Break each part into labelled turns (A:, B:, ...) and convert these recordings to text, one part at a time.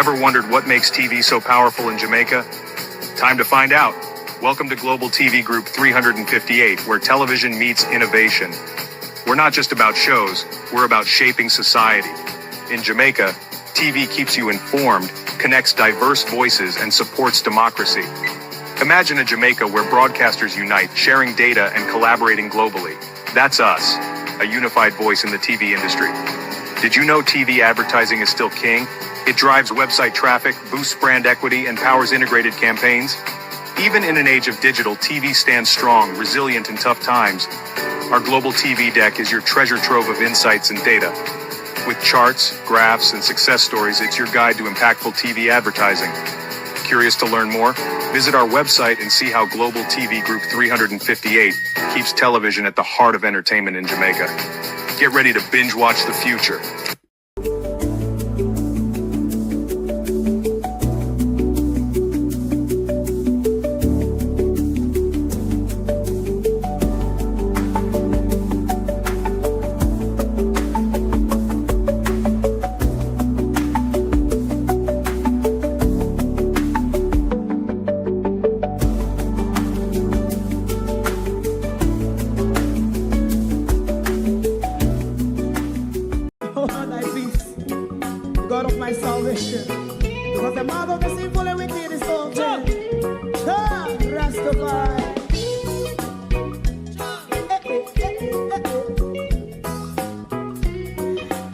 A: Ever wondered what makes TV so powerful in Jamaica? Time to find out. Welcome to Global TV Group 358, where television meets innovation. We're not just about shows, we're about shaping society. In Jamaica, TV keeps you informed, connects diverse voices, and supports democracy. Imagine a Jamaica where broadcasters unite, sharing data and collaborating globally. That's us, a unified voice in the TV industry. Did you know TV advertising is still king? It drives website traffic, boosts brand equity, and powers integrated campaigns. Even in an age of digital, TV stands strong, resilient in tough times. Our global TV deck is your treasure trove of insights and data. With charts, graphs, and success stories, it's your guide to impactful TV advertising. Curious to learn more? Visit our website and see how Global TV Group 358 keeps television at the heart of entertainment in Jamaica. Get ready to binge watch the future.
B: God of my salvation, because the mouth of the sinful and wicked is open. Rastafari.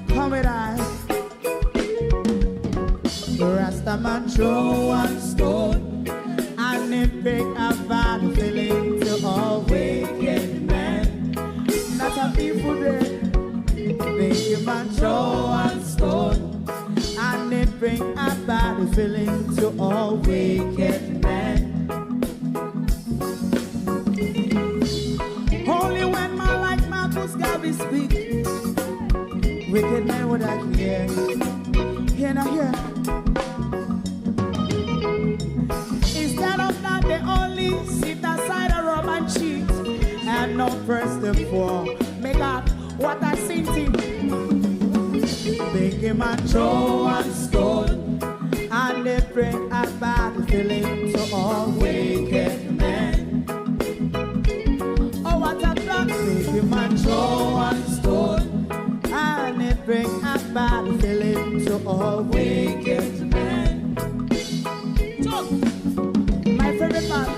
B: Come with I. Rastaman throw one stone, and it bring a bad feeling to all wicked men. Not a people there. Make a man throw one stone, and it bring a bad feeling to all wicked men. Only when man like Marcus Garvey speak, wicked men would I hear. Hear now hear. Instead of that, they only sit aside and rob and cheat, and not first the poor. Make up what I seen to make him a throw and stone, and they bring a bad feeling to all wicked men. Oh, what a plan! Make him a throw and stone, and they bring a bad feeling to all wicked men. My favorite part,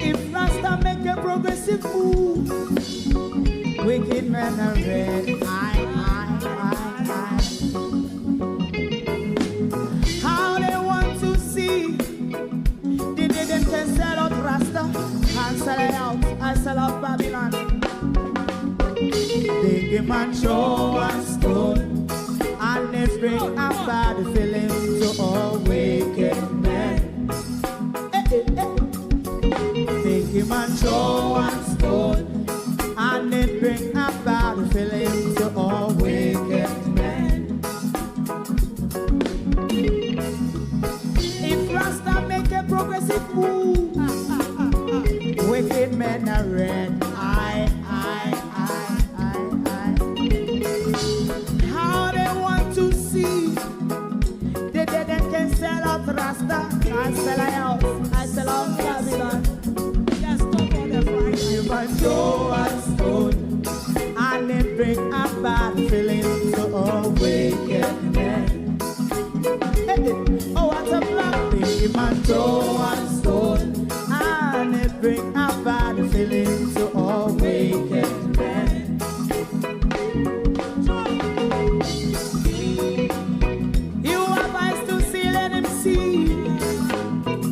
B: if Rasta make a progressive move, wicked men are red. How they want to see the day them can sell out Rasta and sell it out. I sell out Babylon. They give man show and stone, and they bring a bad feeling to all wicked men. They give man show and stone, and they bring a bad feeling to all wicked men. If Rasta make a progressive move, wicked men are red. How they want to see the dead that can sell out Rasta. I sell out, I sell out Babylon. Just stop on the price. You must show us stone, and they bring a bad feeling to all wicked men. Oh, what a black thing, man, throw and stone, and they bring a bad feeling to all wicked men. You have eyes to see, let him see.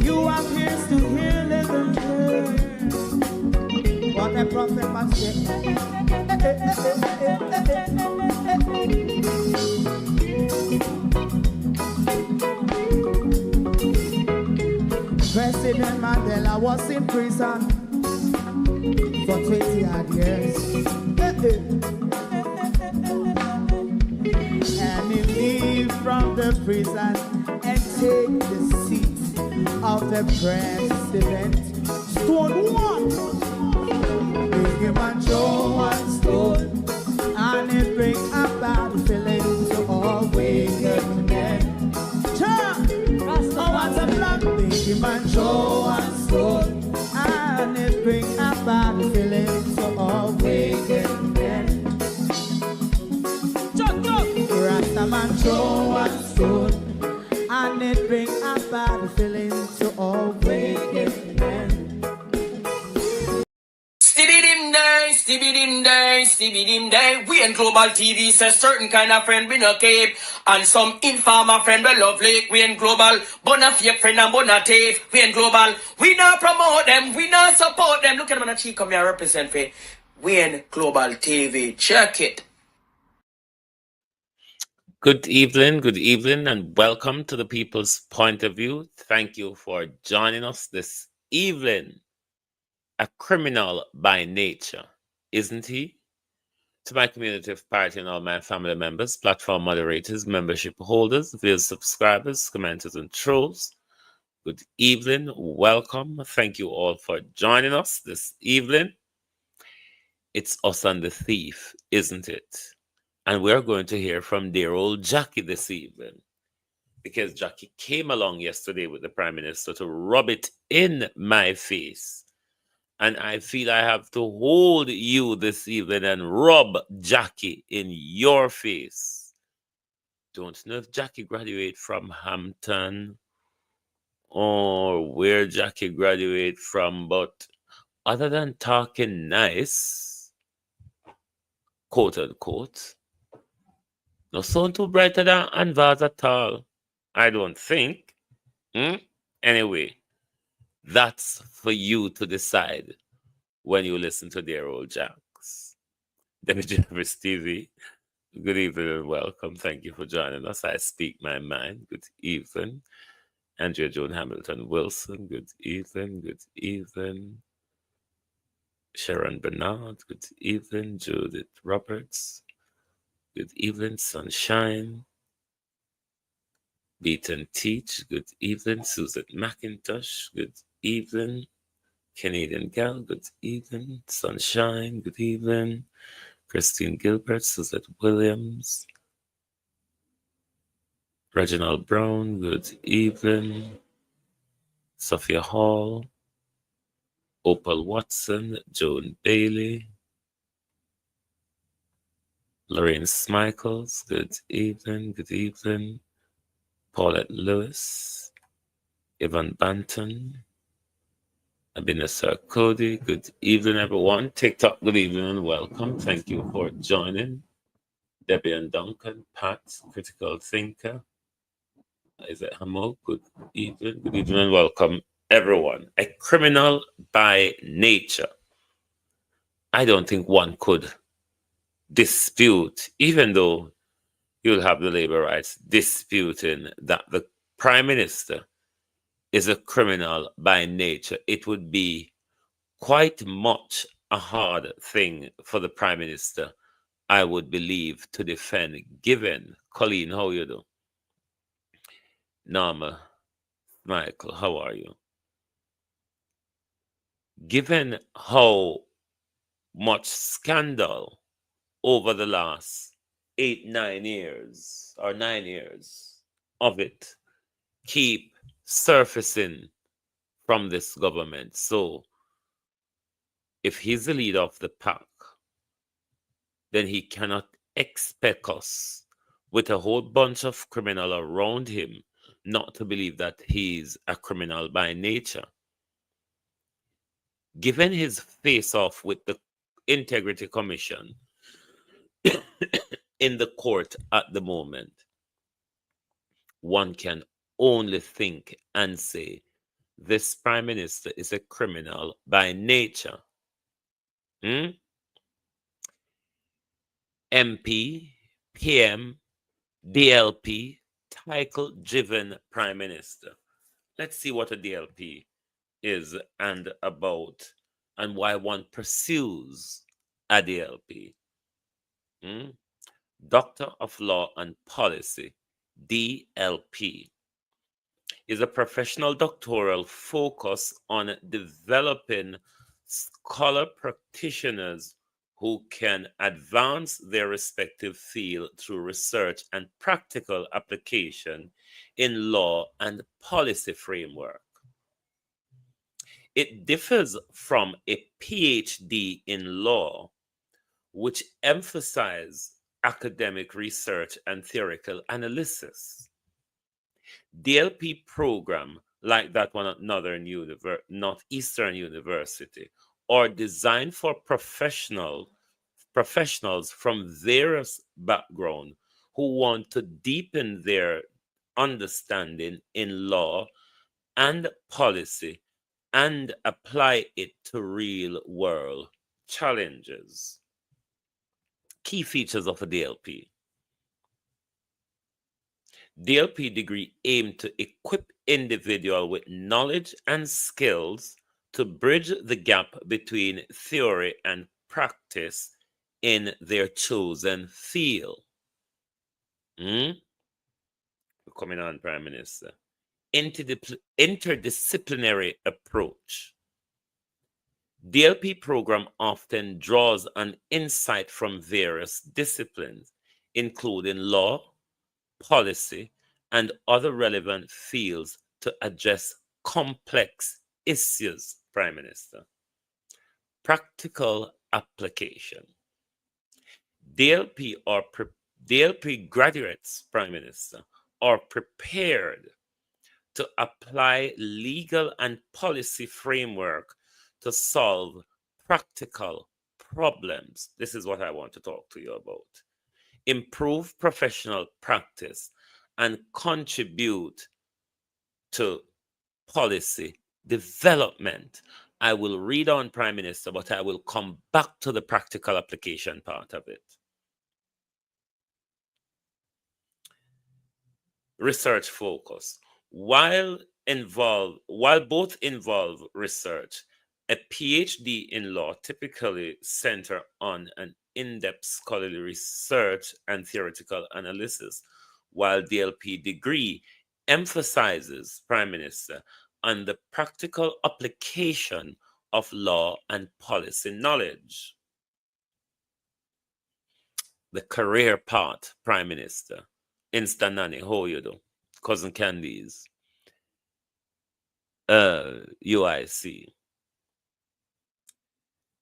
B: You have ears to hear, let them hear. What a prophet must say. President Mandela was in prison for 20 odd years. And he leave from the prison and take the seat of the president. Stone one. Big him and throw one stone, and it bring a bad feeling to all wicked men. Turn. Jackie man show and stone, and it bring a bad feeling to all wicked men. Rasta man show and stone, and it bring a bad feeling to all wicked men.
C: Stibbidim day. We in Global TV says certain kind of friend we no keep, and some informer friend we lovely. We in Global, bona fake friend and bona tape. We in Global, we not promote them, we not support them. Look at them on the cheek, come here represent for. We in Global TV, check it.
D: Good evening, and welcome to the People's Point of View. Thank you for joining us this evening. A criminal by nature, isn't he? To my community of party and all my family members, platform moderators, membership holders, viewer subscribers, commenters, and trolls, good evening, welcome. Thank you all for joining us this evening. It's us and the thief, isn't it? And we're going to hear from dear old Jackie this evening, because Jackie came along yesterday with the Prime Minister to rub it in my face. And I feel I have to hold you this evening and rub Jackie in your face. Don't know if Jackie graduated from Hampton or where Jackie graduated from, but other than talking nice, quote unquote, no sun too brighter than Anvaz at all, I don't think. Anyway, that's for you to decide when you listen to dear old Jacks. Debbie Jervis TV, good evening and welcome. Thank you for joining us. I speak my mind. Good evening. Andrea Joan Hamilton Wilson, good evening. Good evening. Sharon Bernard, good evening. Judith Roberts, good evening. Sunshine. Beat and Teach, good evening. Susan McIntosh, good evening. Canadian Gal, good evening. Sunshine, good evening. Christine Gilbert, Suzette Williams. Reginald Brown, good evening. Sophia Hall. Opal Watson, Joan Bailey. Lorraine Smichaels, good evening. Good evening. Paulette Lewis. Evan Banton. Abinasar Cody, good evening, everyone. TikTok, good evening and welcome. Thank you for joining. Debbie and Duncan, Pat, Critical Thinker. Is it Hamo? Good evening and welcome, everyone. A criminal by nature. I don't think one could dispute, even though you'll have the labor rights disputing that the Prime Minister is a criminal by nature. It would be quite much a hard thing for the Prime Minister, I would believe, to defend, given. Colleen, how you do? Norma, Michael, how are you? Given how much scandal over the last 9 years of it keep surfacing from this government. So if he's the leader of the pack, then he cannot expect us, with a whole bunch of criminals around him, not to believe that he's a criminal by nature. Given his face-off with the Integrity Commission in the court at the moment, one can only think and say this Prime Minister is a criminal by nature. MP, PM, DLP, title-driven Prime Minister. Let's see what a DLP is and about, and why one pursues a DLP. Doctor of Law and Policy, DLP, is a professional doctoral focus on developing scholar practitioners who can advance their respective field through research and practical application in law and policy framework. It differs from a PhD in law, which emphasize academic research and theoretical analysis. DLP program like that one at Northeastern University are designed for professionals from various backgrounds who want to deepen their understanding in law and policy and apply it to real world challenges. Key features of a DLP. DLP degree aim to equip individual with knowledge and skills to bridge the gap between theory and practice in their chosen field. Hmm? We're coming on, Prime Minister. Interdisciplinary approach. DLP program often draws an insight from various disciplines, including law, policy, and other relevant fields to address complex issues, Prime Minister. Practical application. DLP DLP graduates, Prime Minister, are prepared to apply legal and policy framework to solve practical problems. This is what I want to talk to you about. Improve professional practice and contribute to policy development. I will read on, Prime Minister, but I will come back to the practical application part of it. Research focus. While both involve research, a PhD in law typically center on an in-depth scholarly research and theoretical analysis, while DLP degree emphasizes, Prime Minister, on the practical application of law and policy knowledge. The career path, Prime Minister. Insta Nanny, how you do? Cousin Candies. UIC.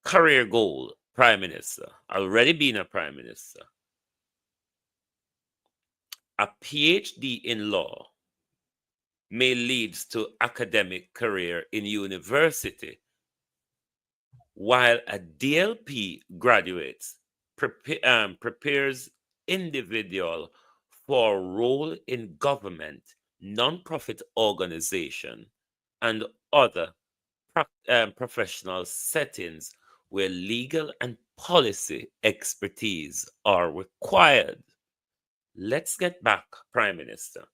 D: Career goal, Prime Minister. Already been a Prime Minister. A PhD in law may lead to academic career in university, while a DLP graduate prepares individual for a role in government, non-profit organization, and other professional settings where legal and policy expertise are required. Let's get back, Prime Minister,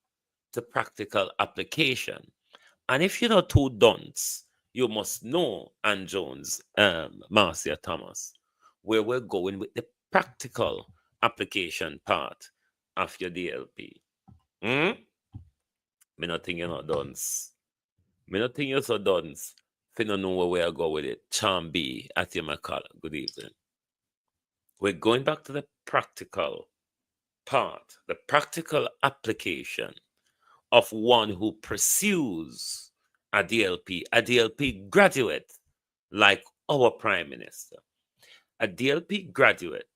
D: to practical application. And if you know two don'ts, you must know Ann Jones, Marcia Thomas, where we're going with the practical application part of your DLP. Me not think you're not dunce. Me not think you're so dunce. If you don't know where we are going with it, Charm B at your McCall. Good evening. We're going back to the practical part, the practical application of one who pursues a DLP graduate like our Prime Minister. A DLP graduates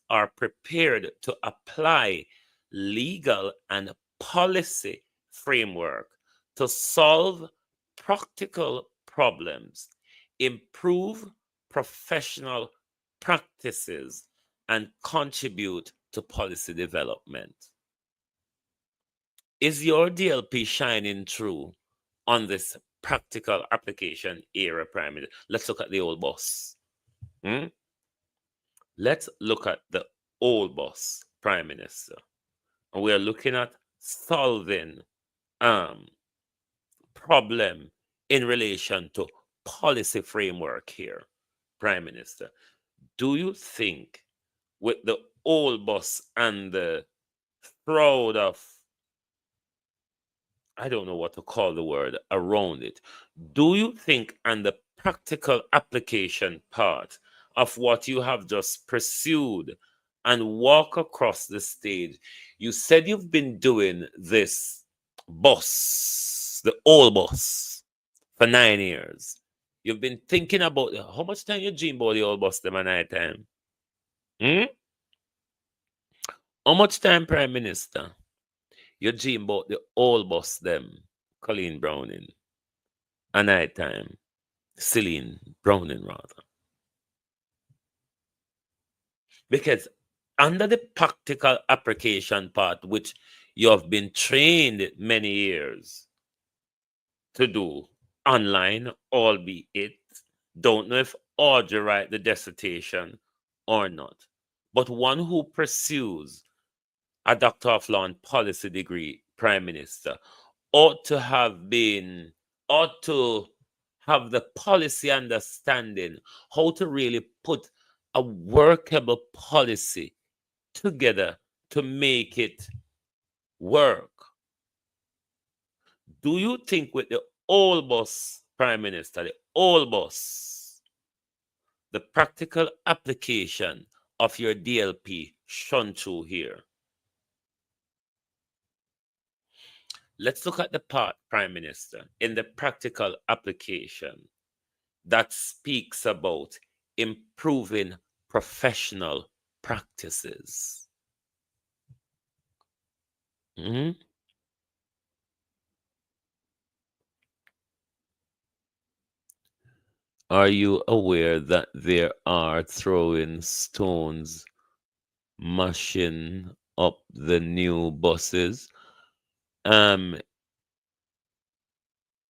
D: are prepared to apply legal and policy framework to solve practical problems, improve professional practices, and contribute to policy development. Is your DLP shining through on this practical application era, Prime Minister? Let's look at the old boss. Let's look at the old boss, Prime Minister. And we are looking at solving problem in relation to policy framework here, Prime Minister. Do you think with the old boss and the crowd of, I don't know what to call the word, around it, do you think on the practical application part of what you have just pursued and walk across the stage, you said you've been doing this boss, the old boss, for 9 years. You've been thinking about how much time you dream about the old boss them at night time. Hmm? How much time, Prime Minister, you dream about the old boss them, Colleen Browning, at night time, Celine Browning rather. Because under the practical application part, which you have been trained many years to do online, albeit don't know if Audrey write the dissertation or not. But one who pursues a Doctor of Law and Policy degree, Prime Minister, ought to have the policy understanding how to really put a workable policy together to make it work. Do you think with the old boss, Prime Minister, the old boss, the practical application of your DLP shone through here? Let's look at the part, Prime Minister, in the practical application that speaks about improving professional practices. Mhm. Are you aware that there are throwing stones, mashing up the new buses?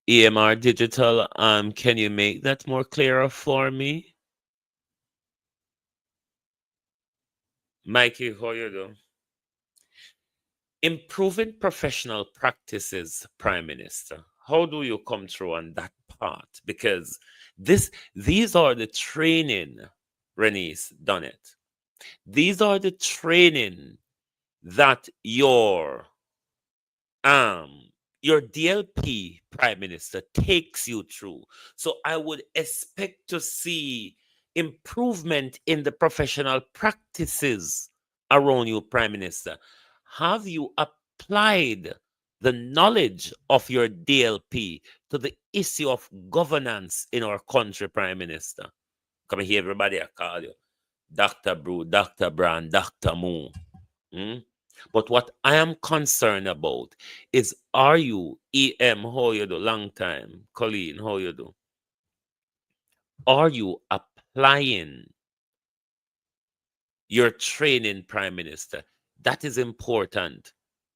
D: EMR Digital, can you make that more clearer for me? Mikey, how you do? Improving professional practices, Prime Minister. How do you come through on that part? Because these are the training, Renice done it. These are the training that your DLP Prime Minister takes you through. So I would expect to see improvement in the professional practices around you, Prime Minister. Have you applied the knowledge of your DLP to the issue of governance in our country, Prime Minister? Come here, everybody, I call you Dr. Brew, Dr. Brand, Dr. Moo. Hmm? But what I am concerned about is, are you, EM, how you do, long time, Colleen, how you do? Are you applying your training, Prime Minister? That is important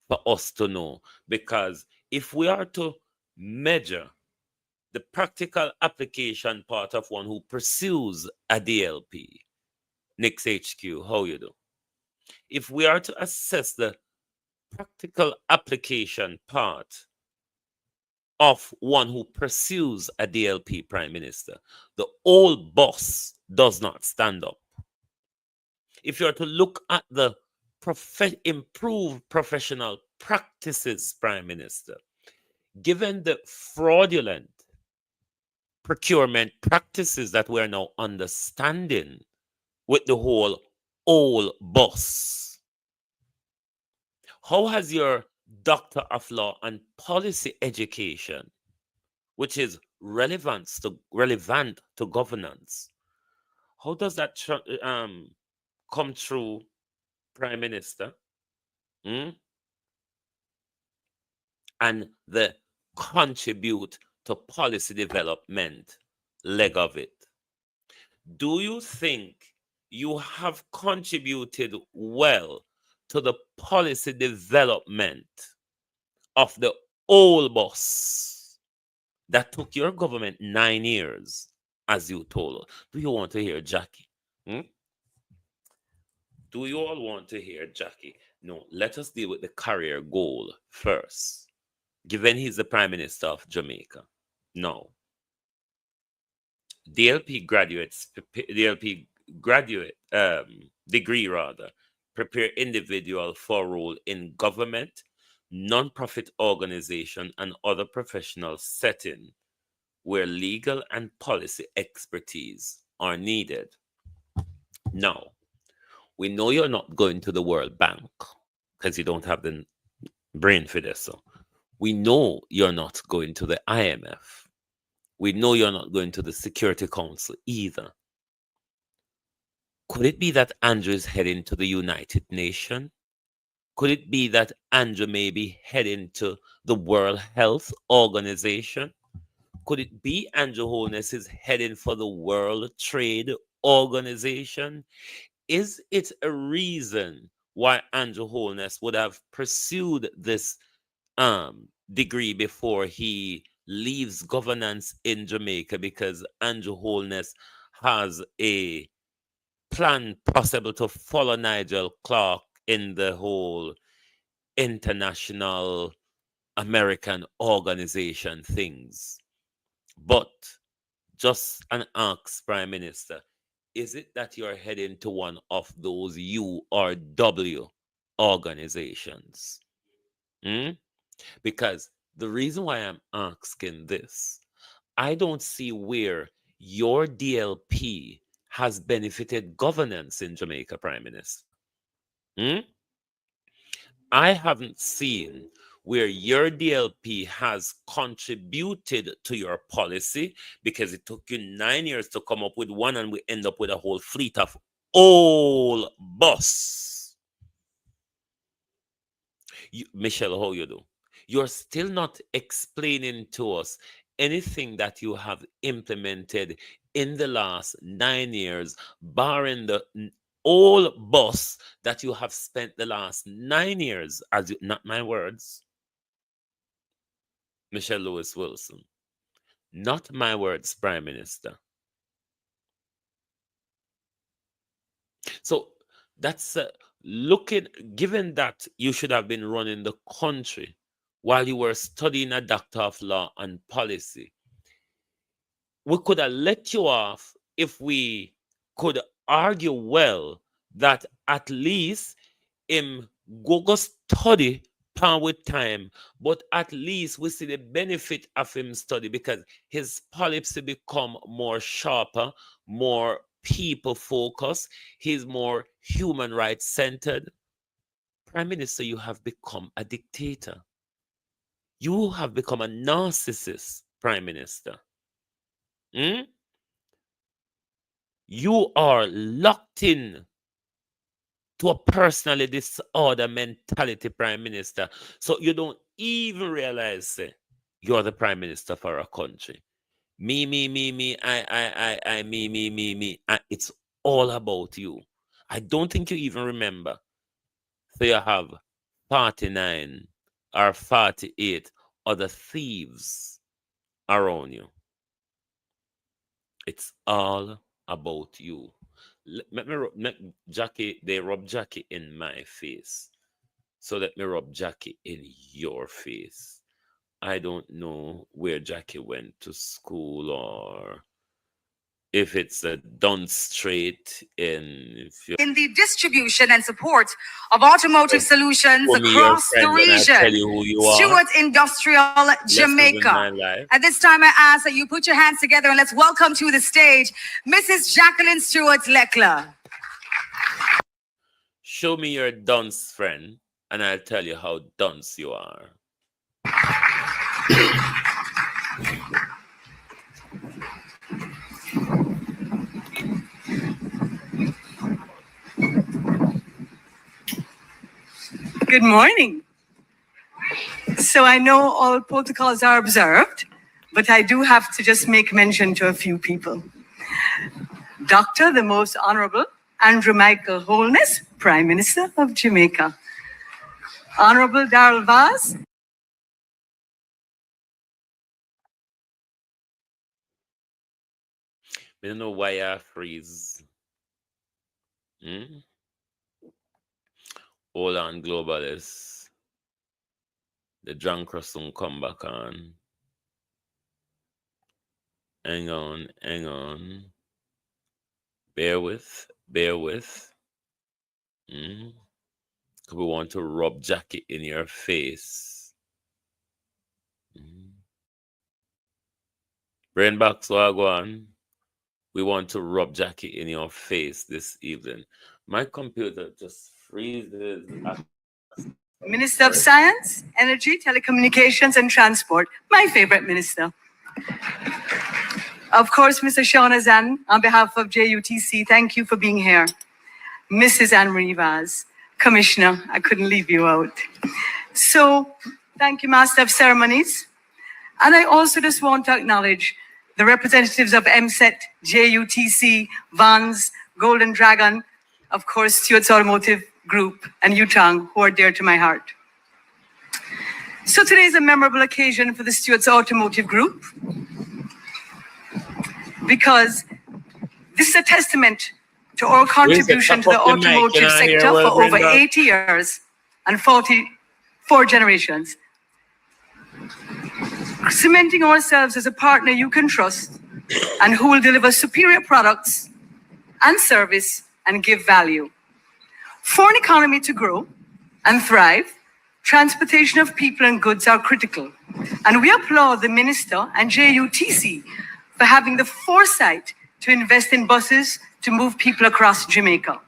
D: for us to know, because if we are to measure the practical application part of one who pursues a DLP, Nix HQ, how you do? If we are to assess the practical application part of one who pursues a DLP, Prime Minister, the old boss does not stand up. If you're to look at the improved professional practices, Prime Minister, given the fraudulent procurement practices that we're now understanding with the whole old boss, how has your Doctor of Law and Policy education, which is relevant to governance, how does that come through, Prime Minister? Mm? And the contribute to policy development leg of it. Do you think you have contributed well to the policy development of the old boss that took your government 9 years, as you told us? Do you want to hear Jackie? Hmm? Do you all want to hear Jackie? No, let us deal with the career goal first, given he's the Prime Minister of Jamaica. No. DLP graduate degree rather, prepare individual for role in government, non-profit organization, and other professional setting where legal and policy expertise are needed. Now, we know you're not going to the World Bank because you don't have the brain for this. So we know you're not going to the IMF. We know you're not going to the Security Council either. Could it be that Andrew is heading to the United Nations? Could it be that Andrew may be heading to the World Health Organization? Could it be Andrew Holness is heading for the World Trade Organization? Is it a reason why Andrew Holness would have pursued this degree before he leaves governance in Jamaica? Because Andrew Holness has a plan possible to follow Nigel Clark in the whole international American organization things. But just an ask, Prime Minister, is it that you're heading to one of those U or W organizations? Hmm? Because the reason why I'm asking this, I don't see where your DLP has benefited governance in Jamaica, Prime Minister. Hmm? I haven't seen where your DLP has contributed to your policy, because it took you 9 years to come up with one and we end up with a whole fleet of old bus. Michelle, how you do? You're still not explaining to us anything that you have implemented in the last 9 years, barring the old bus that you have spent the last 9 years, as you, not my words, Michelle Lewis Wilson, not my words, Prime Minister. So that's looking, given that you should have been running the country while you were studying a Doctor of Law and Policy, we could have let you off if we could argue well that at least him go study pan with time, but at least we see the benefit of him study, because his policy become more sharper, more people focused, he's more human rights centered. Prime Minister, you have become a dictator. You have become a narcissist, Prime Minister. Hmm? You are locked in to a personally disorder mentality, Prime Minister. So you don't even realize you're the Prime Minister for a country. Me, me. It's all about you. I don't think you even remember. So you have 49 or 48 other thieves around you. It's all about you. Let Jackie, they rub Jackie in my face. So let me rub Jackie in your face. I don't know where Jackie went to school, or if it's a Dunn Street
E: in the distribution and support of automotive solutions
D: show me your
E: across the
D: friend and I'll tell
E: region.
D: you who you are.
E: Stewart Industrial
D: Lessons in my
E: Jamaica.
D: life.
E: At this time, I ask that you put your hands together and let's welcome to the stage Mrs. Jacqueline Stewart Leckler.
D: Show me your dunce friend and I'll tell you how dunce you are.
F: Good morning. So I know all protocols are observed, but I do have to just make mention to a few people. Dr. the Most Honorable Andrew Michael Holness, Prime Minister of Jamaica. Honorable Darrell Vaz.
D: I don't know why I freeze. Hold on, globalists. The drunk soon come back on. Hang on. Bear with. We want to rub Jackie in your face. Brainbox, Wagwan. We want to rub Jackie in your face this evening. My computer just freezes.
F: Minister of Science, Energy, Telecommunications and Transport, my favorite minister. Of course, Mr. Shaunazan, on behalf of JUTC, thank you for being here. Mrs. Anne-Marie Vaz, Commissioner, I couldn't leave you out. So, thank you, Master of Ceremonies. And I also just want to acknowledge the representatives of MSET, JUTC, Vans, Golden Dragon, of course, Stewart's Automotive Group, and Yutang, who are dear to my heart. So today is a memorable occasion for the Stewart's Automotive Group because this is a testament to our contribution to the automotive sector for over 80 years and 44 generations. Cementing ourselves as a partner you can trust and who will deliver superior products and service and give value. For an economy to grow and thrive, transportation of people and goods are critical. And we applaud the Minister and JUTC for having the foresight to invest in buses to move people across Jamaica.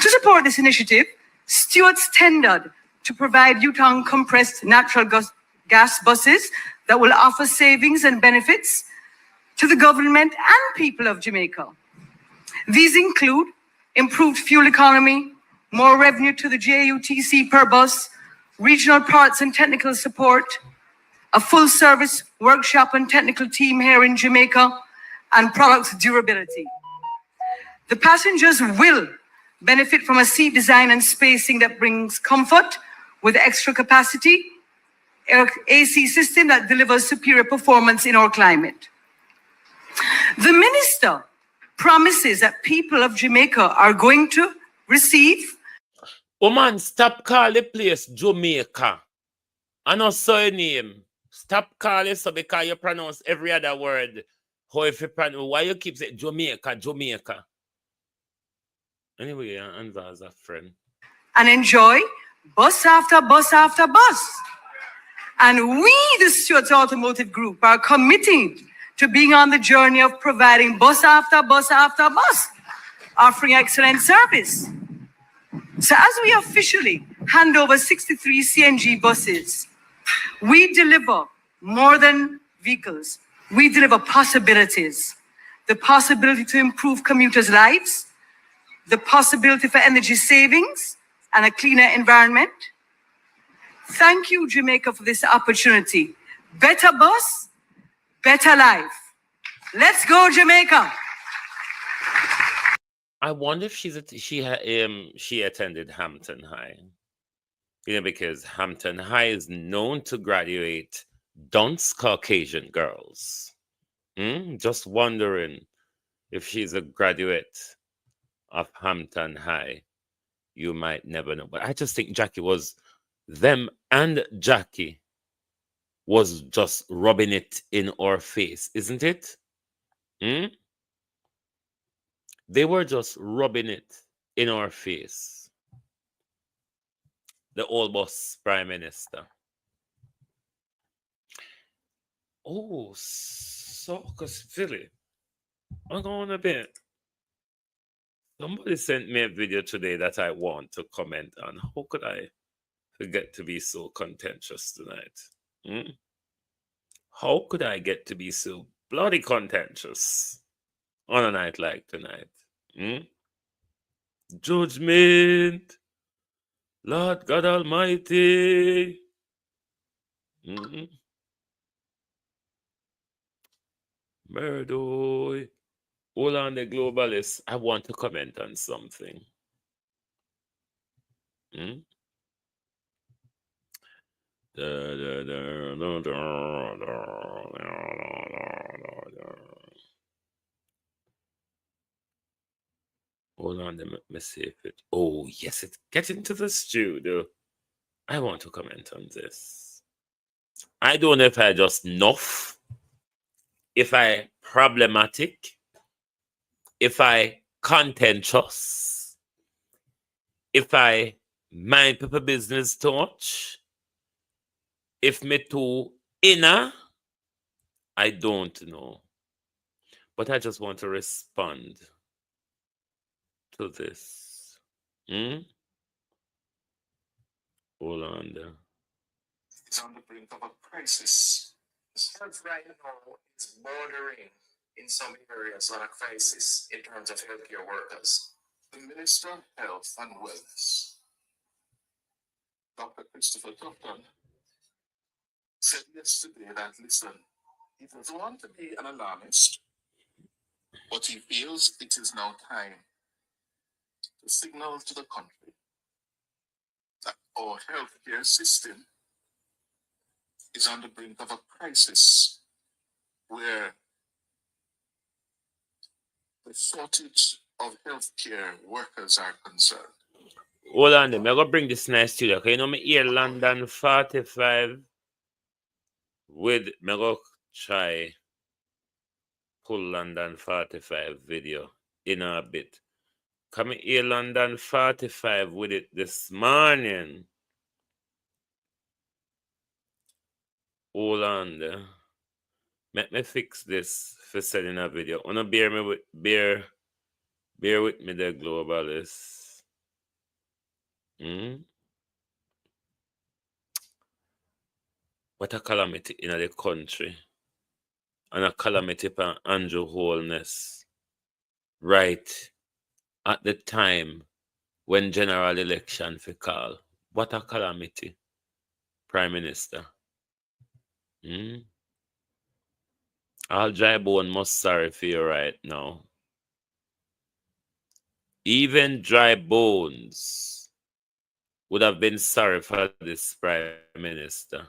F: To support this initiative, Stewart's tendered to provide Yutang compressed natural gas buses that will offer savings and benefits to the government and people of Jamaica. These include improved fuel economy, more revenue to the JUTC per bus, regional parts and technical support, a full-service workshop and technical team here in Jamaica, and product durability. The passengers will benefit from a seat design and spacing that brings comfort with extra capacity, AC system that delivers superior performance in our climate. The minister promises that people of Jamaica are going to receive.
D: Oh man, stop calling the place Jamaica. I know so your name. Stop calling so because you pronounce every other word. How if you pronounce, why you keep saying Jamaica, Jamaica? Anyway, answer as a friend.
F: And enjoy bus after bus after bus. And we, the Stewart's Automotive Group, are committed to being on the journey of providing bus after bus after bus, offering excellent service. So as we officially hand over 63 CNG buses, we deliver more than vehicles. We deliver possibilities. The possibility to improve commuters' lives, the possibility for energy savings and a cleaner environment. Thank you, Jamaica, for this opportunity. Better bus, better life. Let's go, Jamaica.
D: I wonder if she attended Hampton High. You know, because Hampton High is known to graduate dunce Caucasian girls. Just wondering if she's a graduate of Hampton High. You might never know. But I just think Jackie was them, and Jackie was just rubbing it in our face, isn't it? They were just rubbing it in our face. The old boss prime minister. Oh, Circus Philly. Hang on a bit. Somebody sent me a video today that I want to comment on. How could I forget to be so contentious tonight? How could I get to be so bloody contentious on a night like tonight? Judgment, Lord God Almighty. Murdoy. Hold on, the globalists. I want to comment on something. Hold on, let me see if it. Oh, yes, it's getting to the studio. I want to comment on this. I don't know if I just nuff, if I problematic, if I contentious, if I mind people business too much, if me too inner, I don't know. But I just want to respond to this. Hold on there.
A: is on the brink of a crisis. This health right now is bordering in some areas on a crisis in terms of healthcare workers. The Minister of Health and Wellness, Dr. Christopher Tufton, said yesterday that, listen, he doesn't want to be an alarmist, but he feels it is now time to signal to the country that our healthcare system is on the brink of a crisis where the shortage of healthcare workers are concerned.
D: Hold on, I'm gonna bring this nice to you. Okay, you know me here London 45 with me go try pull London 45 video in a bit. Come here London 45 with it this morning. Hold on there. Let me fix this for sending a video. Wanna bear with me the globalists. What a calamity in the country. And a calamity for Andrew Holness. Right at the time when general election for call. What a calamity, Prime Minister. All dry bone must sorry for you right now. Even dry bones would have been sorry for this Prime Minister.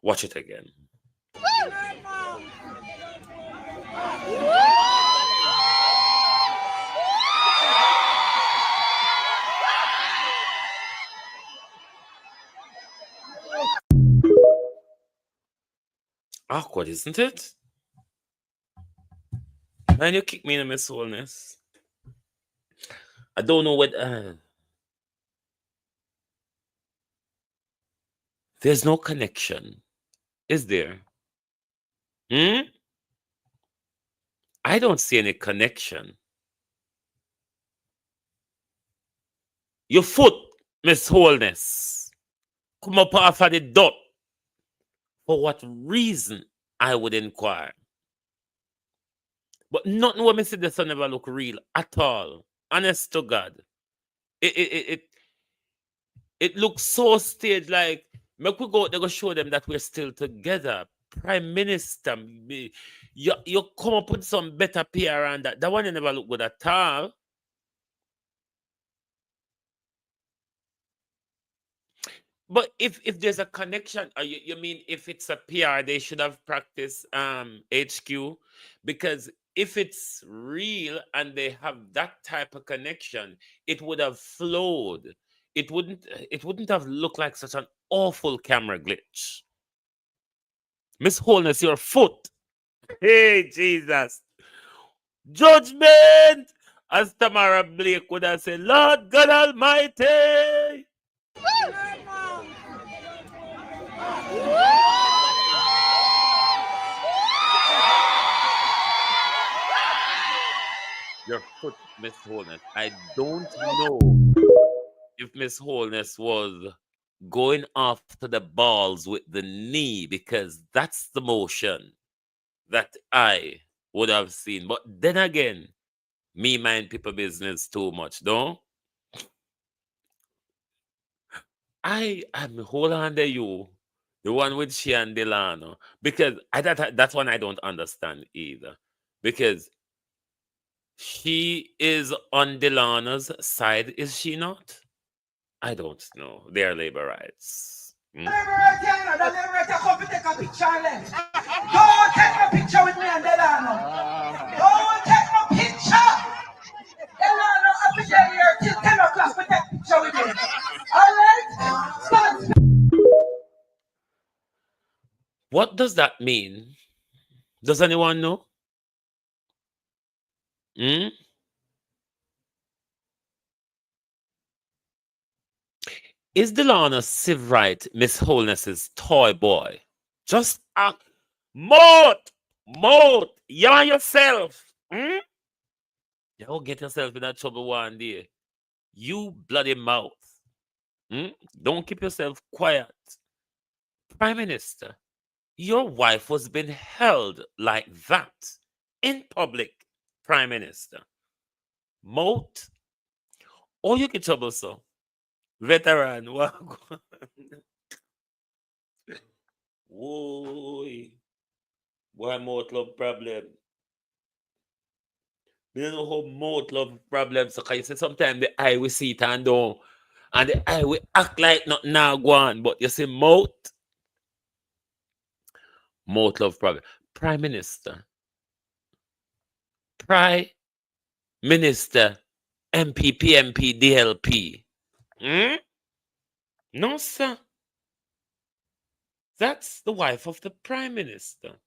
D: Watch it again. Awkward, isn't it? Man, you kick me in my soulness. I don't know what. There's no connection, is there? I don't see any connection. Your foot, Miss Wholeness, come up off of the dot. For what reason, I would inquire. But nothing what me see this one never look real at all. Honest to God. It looks so staged, like make we go, they go show them that we're still together. Prime Minister, you come up with some better PR on that. That one you never look good at all. But if there's a connection, you mean if it's a PR, they should have practiced HQ? Because if it's real and they have that type of connection, it would have flowed. It wouldn't have looked like such an awful camera glitch. Miss Wholeness, your foot. Hey, Jesus. Judgment! As Tamara Blake would have said, Lord God Almighty! Your foot, Miss Wholeness. I don't know if Miss Wholeness was going after the balls with the knee, because that's the motion that I would have seen. But then again, me mind people business too much, don't? I am hold on to you, the one with she and Delano, because that's one I don't understand either. Because she is on Delano's side, is she not? I don't know. Their labor rights.
B: Don't take a picture with me and Delano. Don't take no picture. Delano, I'll be here till 10 o'clock. We take a picture with me. All right?
D: What does that mean? Does anyone know? Is Delana Civ right, Miss Holness's toy boy? Just act. Moat, yarn yourself. Hmm? You'll get yourself in that trouble one day. You bloody mouth. Hmm? Don't keep yourself quiet. Prime Minister, your wife was being held like that in public, Prime Minister. Moat, or you get trouble, so. Veteran, Whoa, boy, Moat love problem. We don't know how Moat love problems. So, you say sometimes the eye we see it and don't, and the eye we act like nothing now go on. But you see, Moat love problem. Prime Minister, Prime Minister, MP, PMP, DLP. Hmm? No, sir. That's the wife of the Prime Minister.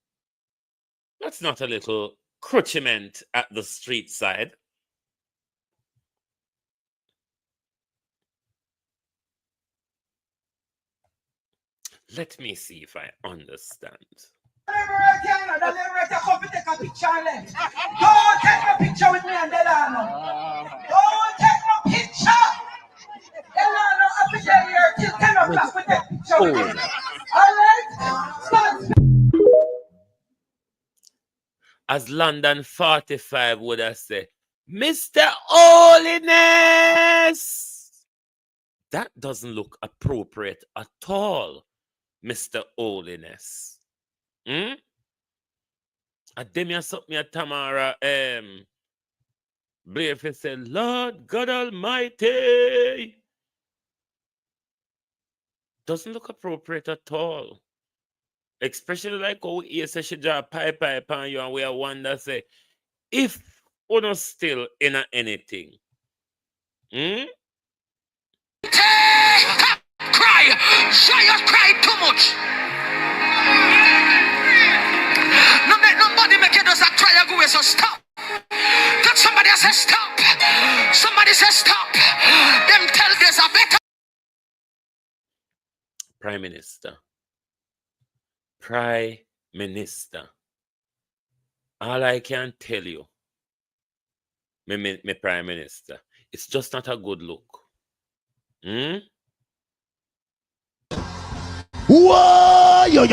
D: That's not a little crutchment at the street side. Let me see if I understand.
B: Don't take a picture with me and Delano. Don't take no picture. Delano, I be here till 10 o'clock with that picture with me. All right?
D: As London 45 would have said, Mr. Holiness! That doesn't look appropriate at all, Mr. Holiness. Hmm? Ademia something at Tamara Blairfield said, Lord God Almighty. Doesn't look appropriate at all. Especially like how he said she draw pipe on you and we are wonder say, if we're not still in anything. Hmm?
C: Cry. Shia cry too much. No make nobody make it as a cry and go away, so stop. That somebody say stop. Somebody say stop. Them tell there's a better.
D: Prime Minister. Prime Minister. All I can tell you, me Prime Minister, it's just not a good look. Hmm?
G: Whoa, yo.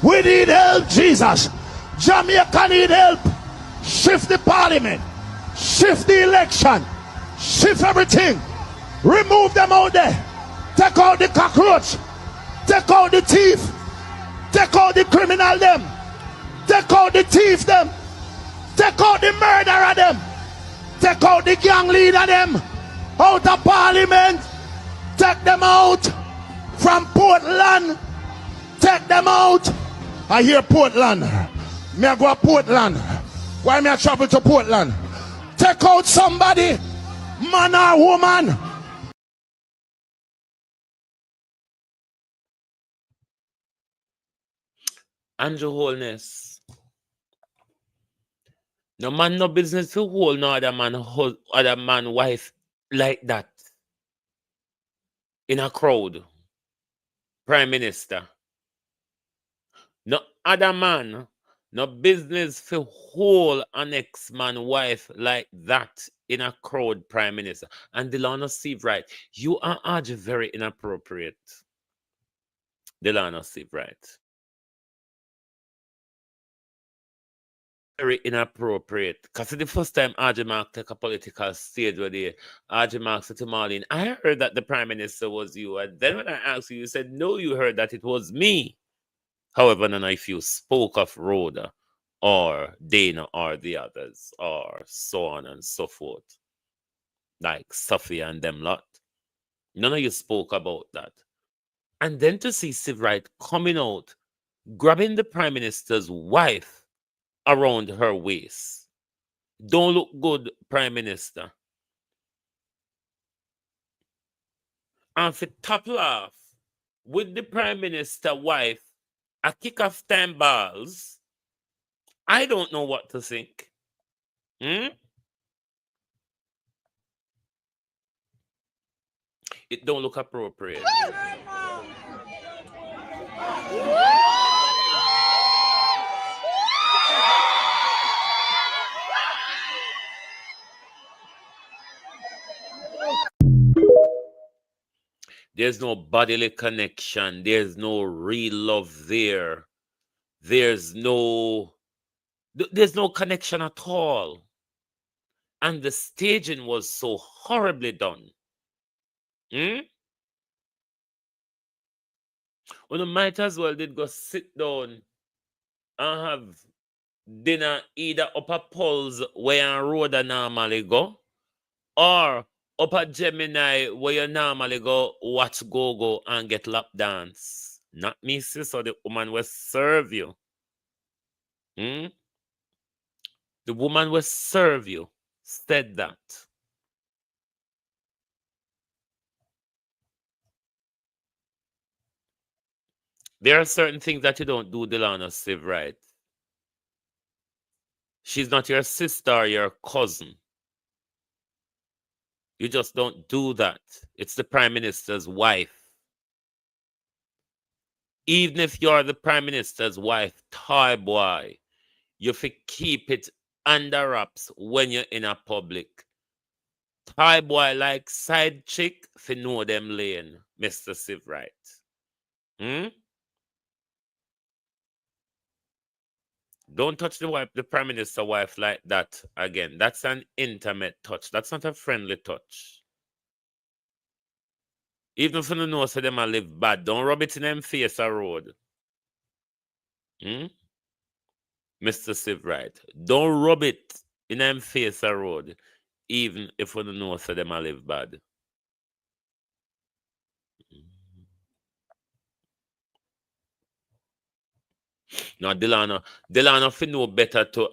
G: We need help, Jesus. Jamaica need help. Shift the parliament. Shift the election. Shift everything. Remove them out there. Take out the cockroach. Take out the thief. Take out the criminal them. Take out the thief them. Take out the murderer them. Take out the gang leader them. Out of parliament. Take them out. From Portland, take them out. I hear Portland. Me I go to Portland. Why me I travel to Portland? Take out somebody, man or woman.
D: Andrew Holness. No man no business to hold no other man wife like that. In a crowd. Prime Minister. No other man, no business for hold an ex-man wife like that in a crowd, Prime Minister. And Delano Steve Wright, you are very inappropriate. Delano Steve Wright. Very inappropriate. Because the first time RJ Mark took a political stage where the RJ Mark said to Marlene, I heard that the Prime Minister was you. And then when I asked you, you said, no, you heard that it was me. However, none if you spoke of Rhoda or Dana or the others or so on and so forth, like Sophia and them lot, none of you spoke about that. And then to see Steve Wright coming out, grabbing the Prime Minister's wife around her waist. Don't look good, Prime Minister. And for top laugh, with the Prime Minister wife, a kick off 10 balls, I don't know what to think. It don't look appropriate. There's no bodily connection. There's no real love there. There's no connection at all. And the staging was so horribly done. Well, you might as well did go sit down and have dinner either up a Pulse where you road a normally go, or up at Gemini where you normally go watch go and get lap dance. Not me, sis, or the woman will serve you. The woman will serve you. Said that. There are certain things that you don't do, Delana Siv, right? She's not your sister or your cousin. You just don't do that. It's the Prime Minister's wife. Even if you're the Prime Minister's wife, toy boy, you have to keep it under wraps when you're in a public. Toy boy like side chick, fi know them lane, Mr. Siv, right? Don't touch the Prime Minister wife like that again. That's an intimate touch. That's not a friendly touch. Even if you don't know so them a live bad, don't rub it in them face a road. Mr. Siv, right? Don't rub it in them face a road, even if you don't know so them a live bad. Now Delano fi know better to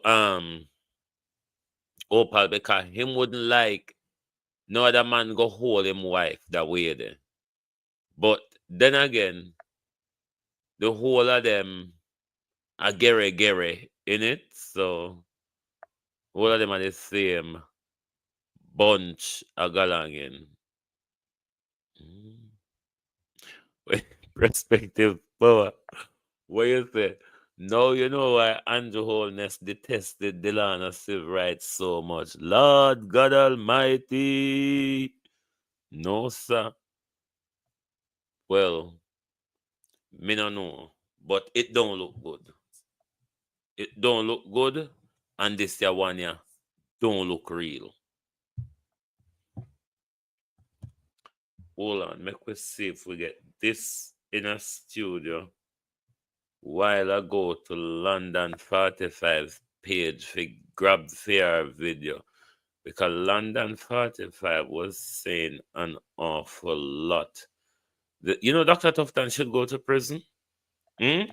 D: Opal, because him wouldn't like no other man go hold him wife that way there. But then again, the whole of them are gere in it, so all of them are the same bunch of galangin. Perspective power. What you say? Now you know why Andrew Holness detested Delana Siv Wright so much. Lord God Almighty. No, sir. Well, me no know. But it don't look good. It don't look good. And this here one here don't look real. Hold on. Make we see if we get this in a studio. While I go to London 45 page for grab fair video, because London 45 was saying an awful lot. Dr. Tufton should go to prison. If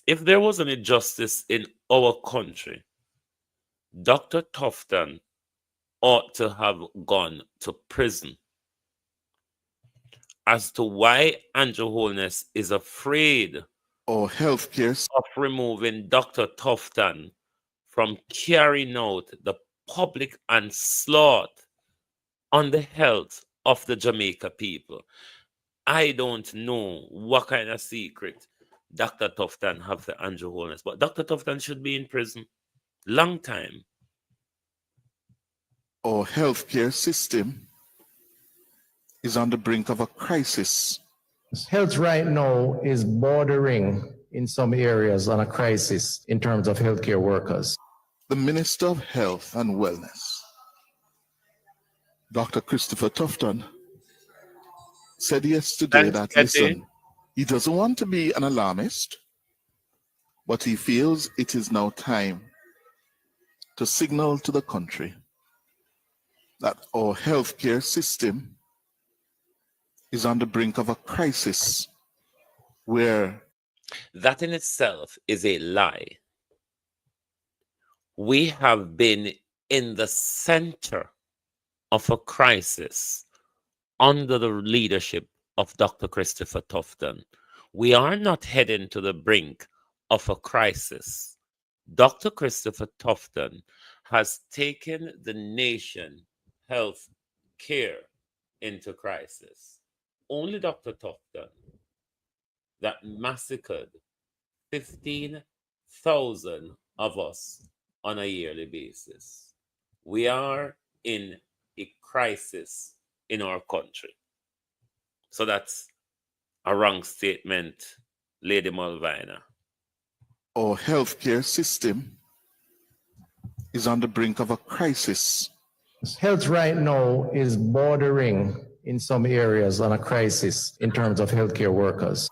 D: there was any justice in our country, Dr. Tufton ought to have gone to prison. As to why Andrew Holness is afraid
G: Or healthcare.
D: of removing Dr. Tufton from carrying out the public onslaught on the health of the Jamaica people. I don't know what kind of secret Dr. Tufton have for Andrew Holness, but Dr. Tufton should be in prison. Long time.
G: Our healthcare system is on the brink of a crisis.
H: Health right now is bordering in some areas on a crisis in terms of healthcare workers.
G: The Minister of Health and Wellness, Dr. Christopher Tufton, said yesterday
D: Thanks,
G: that,
D: Ketty.
G: listen, he doesn't want to be an alarmist, but he feels it is now time to signal to the country that our healthcare system is on the brink of a crisis where
D: That in itself is a lie. We have been in the center of a crisis under the leadership of Dr. Christopher Tufton. We are not heading to the brink of a crisis. Dr. Christopher Tufton has taken the nation health care into crisis. Only Dr. Tufton that massacred 15,000 of us on a yearly basis. We are in a crisis in our country. So that's a wrong statement, Lady Malvina.
G: Our healthcare system is on the brink of a crisis.
H: Health right now is bordering in some areas on a crisis in terms of healthcare workers.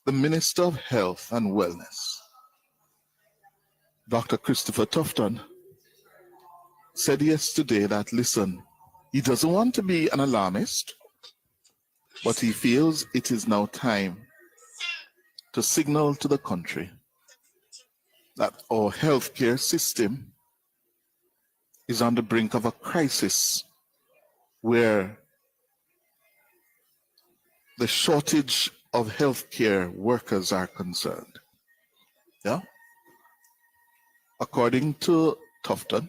G: The Minister of Health and Wellness, Dr. Christopher Tufton, said yesterday that, listen, he doesn't want to be an alarmist, but he feels it is now time to signal to the country that our healthcare system is on the brink of a crisis where the shortage of healthcare workers are concerned. Yeah? According to Tufton,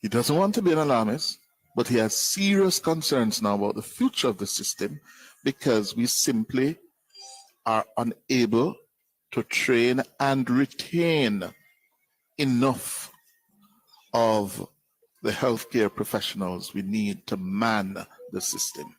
G: he doesn't want to be an alarmist, but he has serious concerns now about the future of the system because we simply are unable to train and retain enough of the healthcare professionals we need to man the system.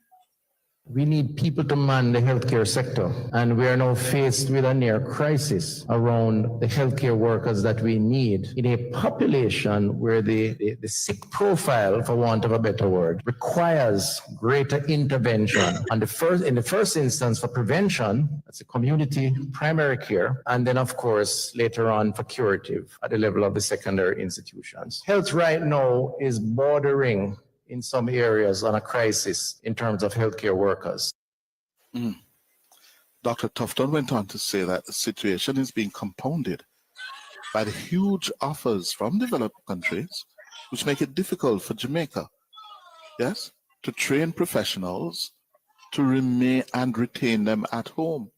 H: We need people to man the healthcare sector, and we are now faced with a near crisis around the healthcare workers that we need in a population where the sick profile, for want of a better word, requires greater intervention. In the first instance for prevention, that's a community primary care, and then of course later on for curative at the level of the secondary institutions. Health right now is bordering in some areas on a crisis in terms of healthcare workers.
G: Dr. Tufton went on to say that the situation is being compounded by the huge offers from developed countries, which make it difficult for Jamaica, yes, to train professionals to remain and retain them at home.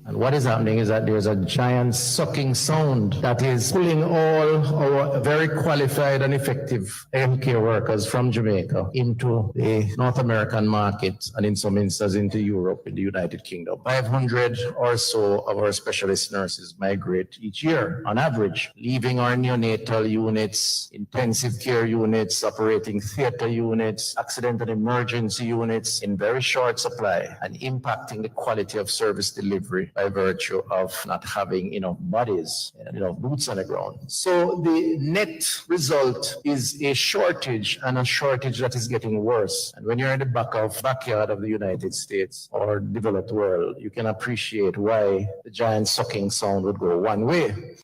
H: And what is happening is that there's a giant sucking sound that is pulling all our very qualified and effective healthcare workers from Jamaica into the North American market and in some instances into Europe and the United Kingdom. 500 or so of our specialist nurses migrate each year on average, leaving our neonatal units, intensive care units, operating theater units, accident and emergency units in very short supply and impacting the quality of service delivery by virtue of not having enough bodies, enough boots on the ground. So the net result is a shortage, and a shortage that is getting worse. And when you're in the backyard of the United States or developed world, you can appreciate why the giant sucking sound would go one way.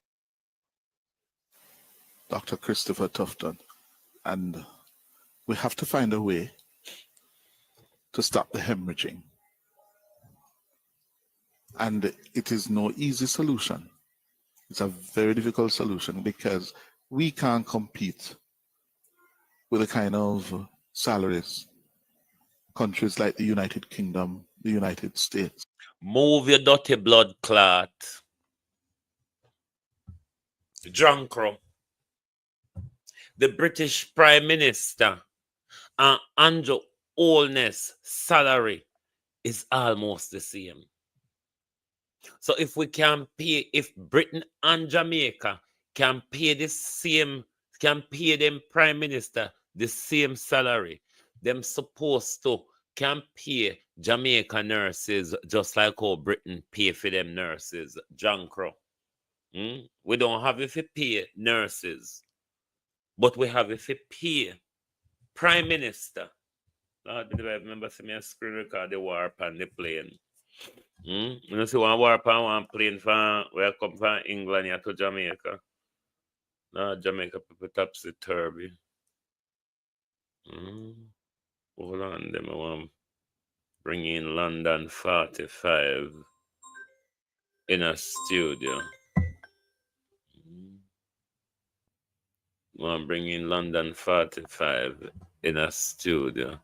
G: Dr. Christopher Tufton, and we have to find a way to stop the hemorrhaging. And it is no easy solution. It's a very difficult solution because we can't compete with the kind of salaries countries like the United Kingdom, the United States.
D: Move your dirty blood clot. Drunkro. The British Prime Minister and Andrew Holness' salary is almost the same. So if we can pay, if Britain and Jamaica can pay can pay them prime minister the same salary, them supposed to can pay Jamaica nurses just like how Britain pay for them nurses. Jankro. We don't have if we pay nurses, but we have if we pay prime minister. Lord, I remember seeing me a screen record the warp on the plane. You see one warp on one plane from where I come from England here to Jamaica. No, Jamaica people topsy-turvy. Hold on, them I want bring in London 45 in a studio. Want to bring in London 45 in a studio.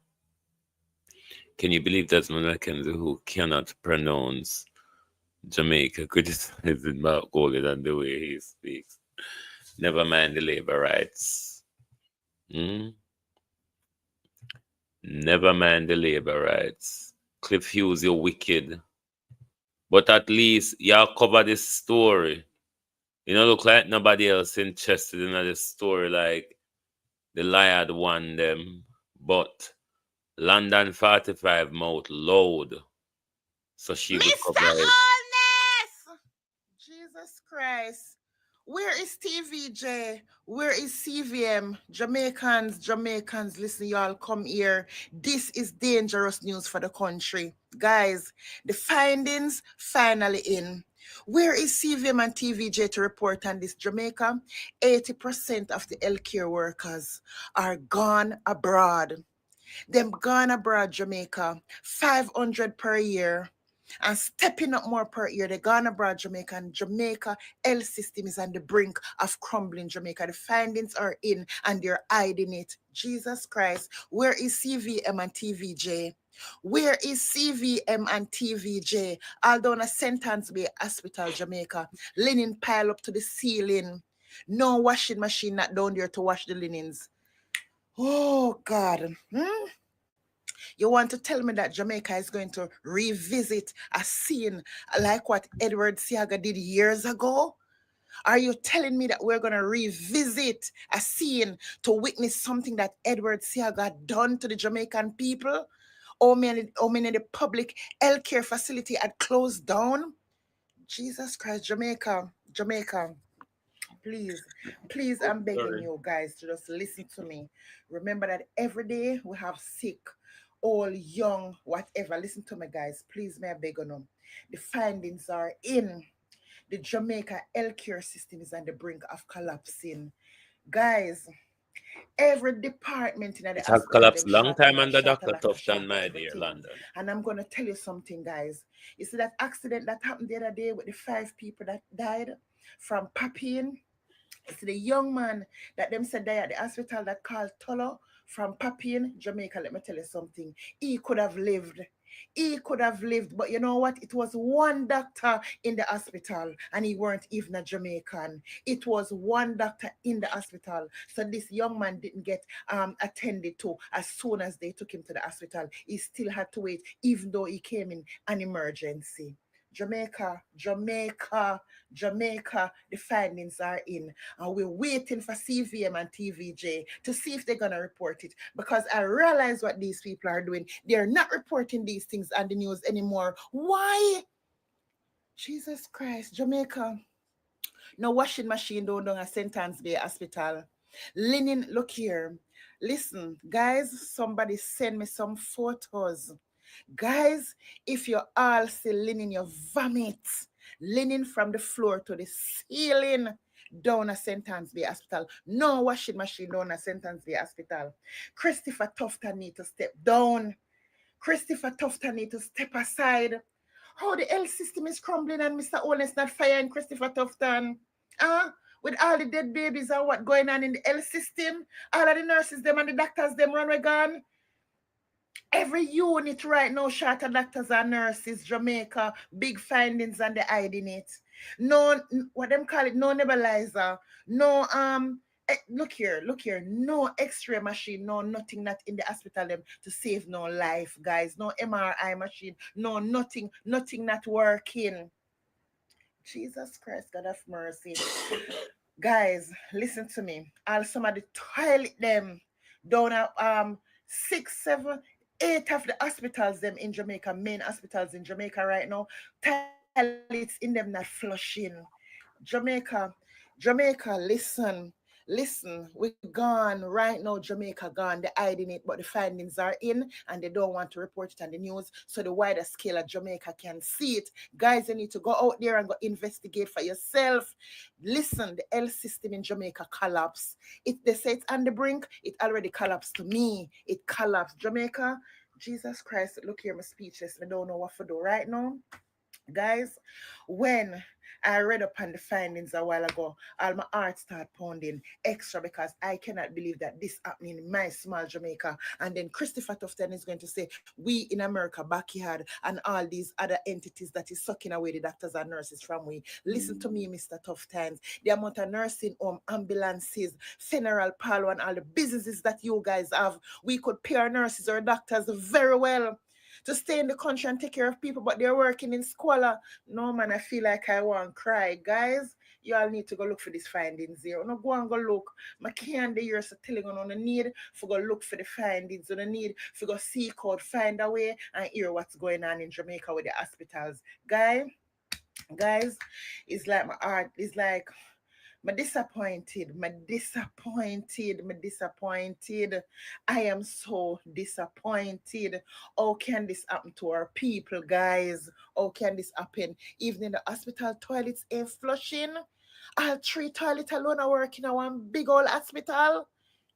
D: Can you believe that's Mackenzie who cannot pronounce Jamaica criticizing about Goldie and the way he speaks? Never mind the labor rights. Never mind the labor rights. Cliff Hughes, you're wicked. But at least y'all cover this story. You know, look like nobody else interested in this story like the Liard won them. But London 45 mouth load. So she would
I: Mr.
D: cover it.
I: Honest! Jesus Christ. Where is TVJ? Where is CVM? Jamaicans, listen, y'all, come here. This is dangerous news for the country. Guys, the findings finally in. Where is CVM and TVJ to report on this? Jamaica, 80% of the healthcare workers are gone abroad. Them gone abroad, Jamaica, 500 per year. And stepping up more per year, they gone abroad, Jamaica, and Jamaica health system is on the brink of crumbling, Jamaica. The findings are in and they're hiding it. Jesus Christ, where is CVM and TVJ? Where is CVM and TVJ? Although in a Sentence Bay Hospital, Jamaica, linen pile up to the ceiling. No washing machine not down there to wash the linens. Oh, God. You want to tell me that Jamaica is going to revisit a scene like what Edward Seaga did years ago? Are you telling me that we're going to revisit a scene to witness something that Edward Seaga done to the Jamaican people? How many of the public healthcare facility had closed down? Jesus Christ, Jamaica. Please, I'm begging you guys to just listen to me. Remember that every day we have sick, old, young, whatever. Listen to me, guys. Please, may I beg you. The findings are in. The Jamaica healthcare system is on the brink of collapsing. Guys, every department in the
D: It has
I: hospital,
D: collapsed
I: them
D: long
I: short a
D: time
I: lot,
D: under
I: short a
D: Dr.
I: lot,
D: Tufton,
I: short
D: my dear
I: everything.
D: London.
I: And I'm going to tell you something, guys. You see that accident that happened the other day with the 5 people that died from popping? It's the young man that them said died at the hospital that called Tolo from Papine, Jamaica. Let me tell you something. He could have lived. But you know what? It was one doctor in the hospital and he weren't even a Jamaican. It was one doctor in the hospital. So this young man didn't get attended to as soon as they took him to the hospital. He still had to wait, even though he came in an emergency. Jamaica, the findings are in. And we're waiting for CVM and TVJ to see if they're going to report it. Because I realize what these people are doing. They're not reporting these things on the news anymore. Why? Jesus Christ, Jamaica. No washing machine down a Sentence Bay Hospital. Linen, look here. Listen, guys, somebody send me some photos. Guys, if you all see linen, you vomit. Linen from the floor to the ceiling down a Sentence Bay Hospital. No washing machine down a Sentence Bay Hospital. Christopher Tufton need to step down. Christopher Tufton need to step aside. How the health system is crumbling and Mr. Owens not firing Christopher Tufton. With all the dead babies and what going on in the health system, all of the nurses, them and the doctors, them run gone. Every unit right now, short of doctors and nurses, Jamaica, big findings and they hiding it. No, what them call it, no nebulizer, no, look here, no x-ray machine, no nothing not in the hospital them to save no life, guys, no MRI machine, no nothing not working. Jesus Christ, God of mercy. Guys, listen to me. All some of the toilet them down at 6, 7, 8 of the hospitals them in Jamaica, main hospitals in Jamaica right now, toilets in them not flushing. Jamaica, listen, we gone right now, Jamaica gone, they're hiding it, but the findings are in and they don't want to report it on the news so the wider scale of Jamaica can see it. Guys, you need to go out there and go investigate for yourself. Listen, the health system in Jamaica collapsed. They say it's on the brink, it already collapsed to me. It collapsed. Jamaica, Jesus Christ, look here, I'm speechless. I don't know what to do right now. Guys, when I read up on the findings a while ago. All my heart start pounding extra because I cannot believe that this happening in my small Jamaica. And then Christopher Tufton is going to say, we in America, backyard, and all these other entities that is sucking away the doctors and nurses from we. Listen to me, Mr. Tough Times. The amount of nursing home, ambulances, funeral parlor, and all the businesses that you guys have, we could pay our nurses or doctors very well to stay in the country and take care of people, but they're working in squalor. No, man, I feel like I want to cry. Guys, you all need to go look for these findings here. No, go and go look. I can't the years telling on the need for go look for the findings. On the need for go seek out, find a way, and hear what's going on in Jamaica with the hospitals. Guys, it's like my heart is like I'm disappointed. I am so disappointed. How can this happen to our people, guys? How can this happen? Even in the hospital toilets ain't flushing. All 3 toilets alone are working in one big old hospital.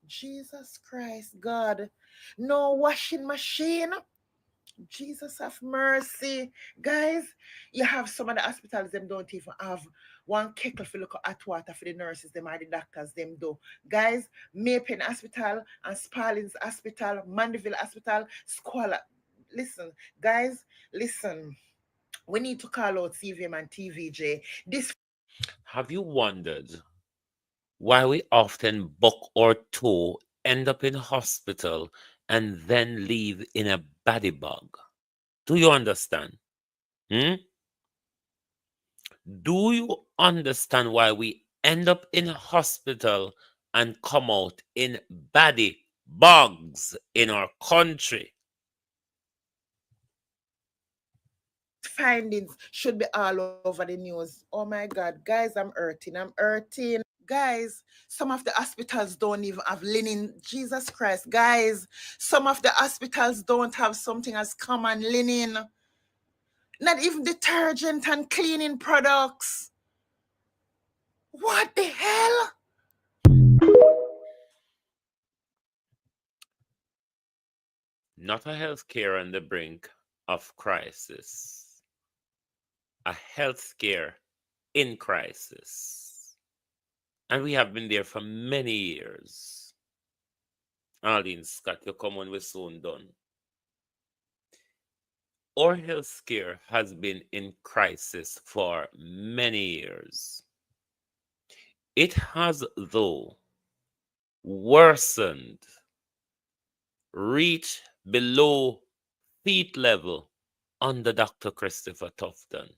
I: Jesus Christ, God. No washing machine. Jesus have mercy. Guys, you have some of the hospitals, them don't even have one kettle for look at hot water for the nurses, them are the doctors, them do. Guys, Maypen Hospital and Sparlins Hospital, Mandeville Hospital, Squalor. Listen, guys, listen. We need to call out CVM and TVJ. This
D: Have you wondered why we often buck or toe, end up in hospital, and then leave in a body bag? Do you understand? Hmm? Do you understand why we end up in hospital and come out in body bags in our country?
I: findings should be all over the news. Oh my God, guys, I'm hurting. Guys, some of the hospitals don't even have linen. Jesus Christ, guys, some of the hospitals don't have something as common linen. Not even detergent and cleaning products. What the hell?
D: Not a healthcare on the brink of crisis, a healthcare in crisis. And we have been there for many years. Arlene Scott, you come on, we're soon done. Our healthcare has been in crisis for many years. It has, though, worsened, reached below feet level under Dr. Christopher Tufton.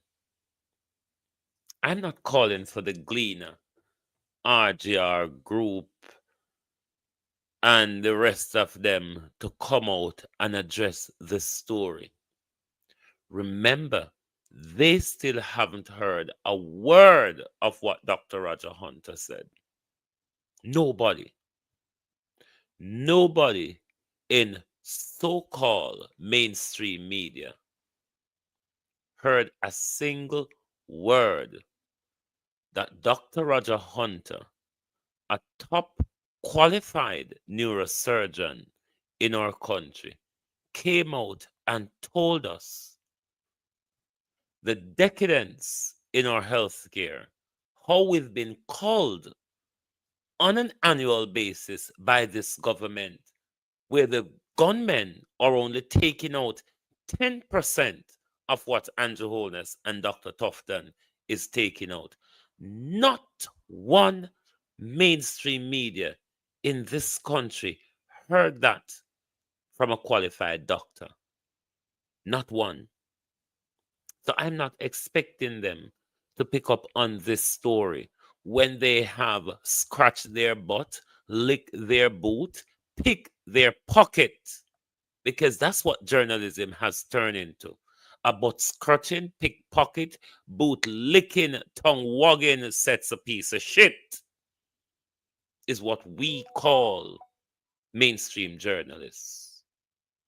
D: I'm not calling for the Gleaner, RGR group, and the rest of them to come out and address this story. Remember, they still haven't heard a word of what Dr. Roger Hunter said. Nobody in so-called mainstream media heard a single word that Dr. Roger Hunter, a top qualified neurosurgeon in our country, came out and told us the decadence in our healthcare, how we've been called on an annual basis by this government, where the gunmen are only taking out 10% of what Andrew Holness and Dr. Tufton is taking out. Not one mainstream media in this country heard that from a qualified doctor. Not one. So I'm not expecting them to pick up on this story when they have scratched their butt, lick their boot, pick their pocket, because that's what journalism has turned into. A butt scratching, pickpocket, boot licking, tongue wagging sets a piece of shit is what we call mainstream journalists.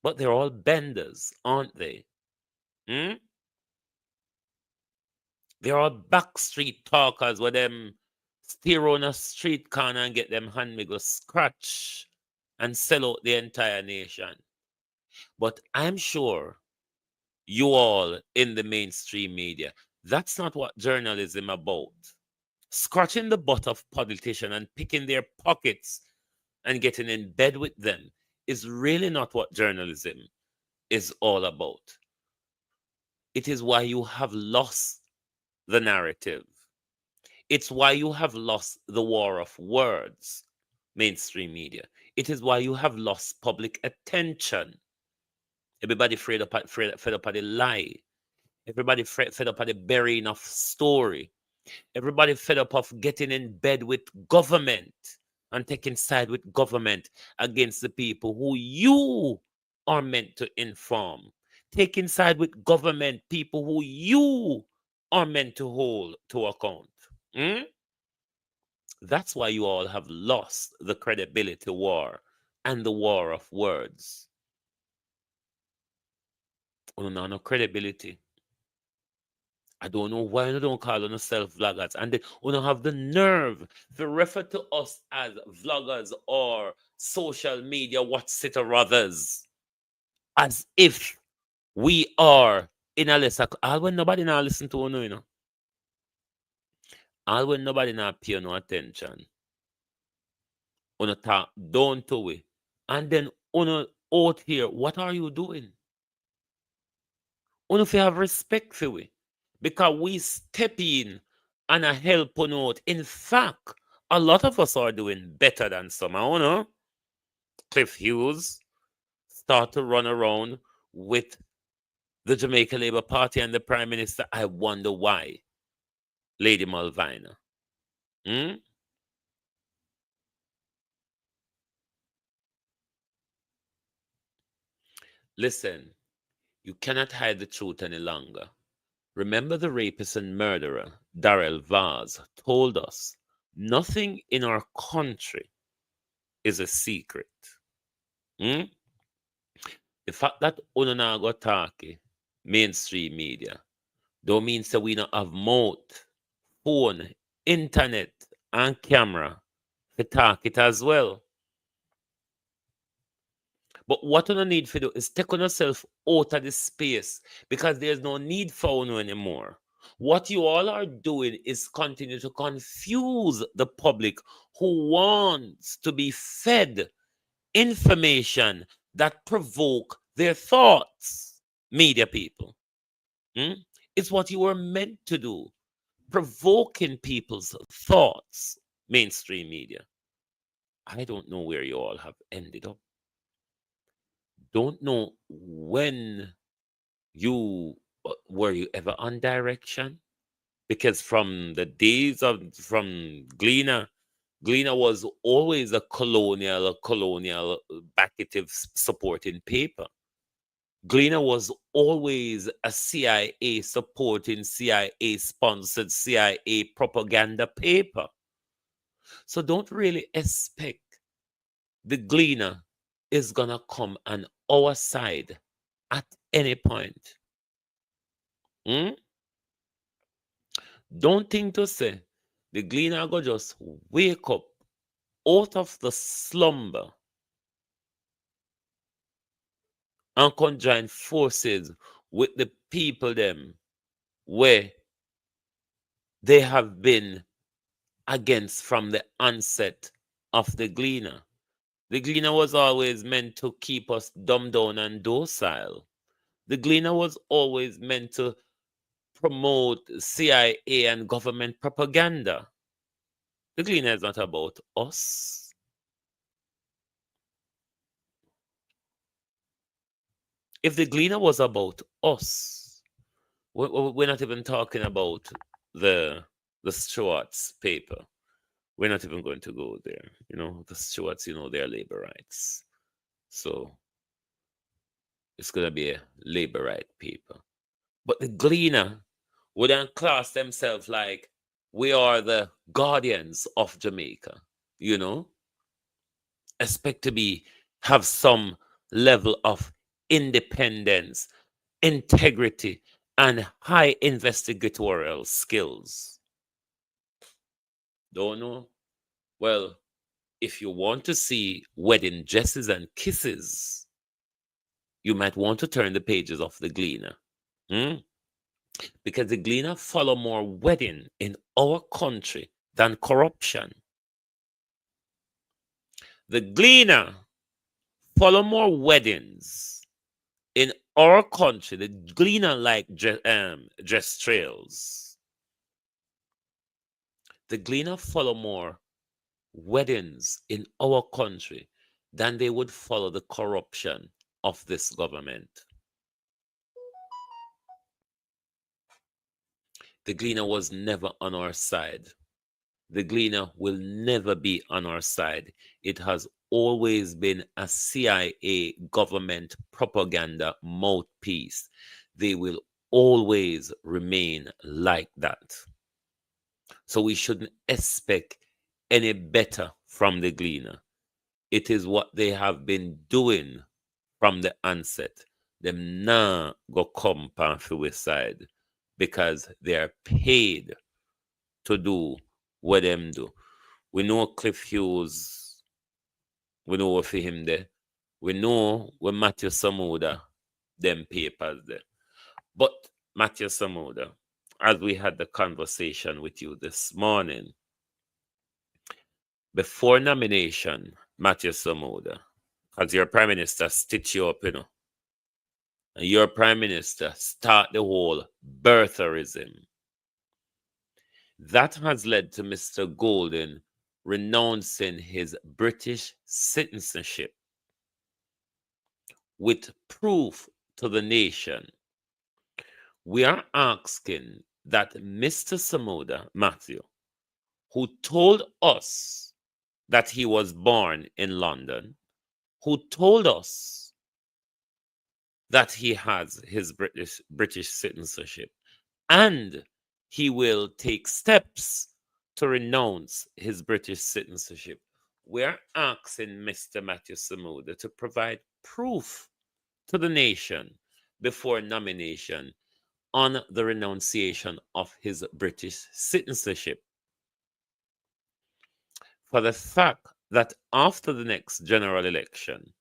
D: But they're all benders, aren't they? Hmm? They're all backstreet talkers where them steer on a street corner and get them hand me go scratch and sell out the entire nation. But I'm sure you all in the mainstream media, That's not what journalism about. Scratching the butt of politicians and picking their pockets and getting in bed with them is really not what journalism is all about. It is why you have lost the narrative. It's why you have lost the war of words, mainstream media. It is why you have lost public attention. Everybody fed up of the lie. Everybody fed up of the burying of story. Everybody fed up of getting in bed with government and taking side with government against the people who you are meant to inform. Taking side with government, people who you are meant to hold to account. Hmm? That's why you all have lost the credibility war and the war of words. Oh, no credibility. I don't know why you don't call on yourself vloggers. And they don't have the nerve to refer to us as vloggers or social media what's it or others. As if we are in a lesser. All when nobody now listen to you, you know. All when nobody now pay no attention. Uno talk down to we. And then uno out here, what are you doing? Uno fi have respect for we. Because we step in and a help on out. In fact, a lot of us are doing better than some. I know. Cliff Hughes start to run around with the Jamaica Labour Party and the Prime Minister. I wonder why. Lady Malvina. Hmm? Listen, you cannot hide the truth any longer. Remember the rapist and murderer, Darrell Vaz, told us nothing in our country is a secret. Hmm? The fact that uno go talk mainstream media don't mean that we don't have mouth, phone, internet, and camera to talk it as well. But what you need to do is take on yourself out of the space because there's no need for you anymore. What you all are doing is continue to confuse the public who wants to be fed information that provoke their thoughts. Media people. Hmm? It's what you were meant to do. Provoking people's thoughts. Mainstream media. I don't know where you all have ended up. Don't know when you were you ever on direction, because from the days of from Gleaner was always a colonial backative supporting paper. Gleaner was always a CIA supporting, CIA sponsored, CIA propaganda paper. So don't really expect the Gleaner is gonna come on our side at any point. Hmm? Don't think to say the Gleaner go just wake up out of the slumber and conjoin forces with the people them where they have been against from the onset of the Gleaner. The Gleaner was always meant to keep us dumbed down and docile. The Gleaner was always meant to promote CIA and government propaganda. The Gleaner is not about us. If the Gleaner was about us, we're not even talking about the Stewart's paper. We're not even going to go there. You know, the Stewarts, their labor rights. So it's going to be a labor right paper. But the Gleaner wouldn't class themselves like we are the guardians of Jamaica, expect to have some level of independence, integrity, and high investigatorial skills. Don't know? Well, if you want to see wedding dresses and kisses, you might want to turn the pages of the Gleaner. Hmm? because the Gleaner follow more wedding in our country than corruption. The Gleaner follow more weddings in our country. The Gleaner like dress trails. The Gleaner follow more weddings in our country than they would follow the corruption of this government. The Gleaner was never on our side. The Gleaner will never be on our side. It has always been a CIA government propaganda mouthpiece. They will always remain like that. So we shouldn't expect any better from the Gleaner. It is what they have been doing from the onset. Them nah go come pan side because they are paid to do what them do. We know Cliff Hughes, we know what for him there. We know when Matthew Samuda, them papers there. But Matthew Samuda, as we had the conversation with you this morning, before nomination, Matthew Samuda, as your prime minister stitch you up, and your prime minister start the whole birtherism. That has led to Mr. Golden renouncing his British citizenship with proof to the nation. We are asking that Mr. Samuda Matthew, who told us that he was born in London, who told us that he has his British citizenship, and he will take steps to renounce his British citizenship. We're asking Mr. Matthew Samuda to provide proof to the nation before nomination on the renunciation of his British citizenship. For the fact that after the next general election,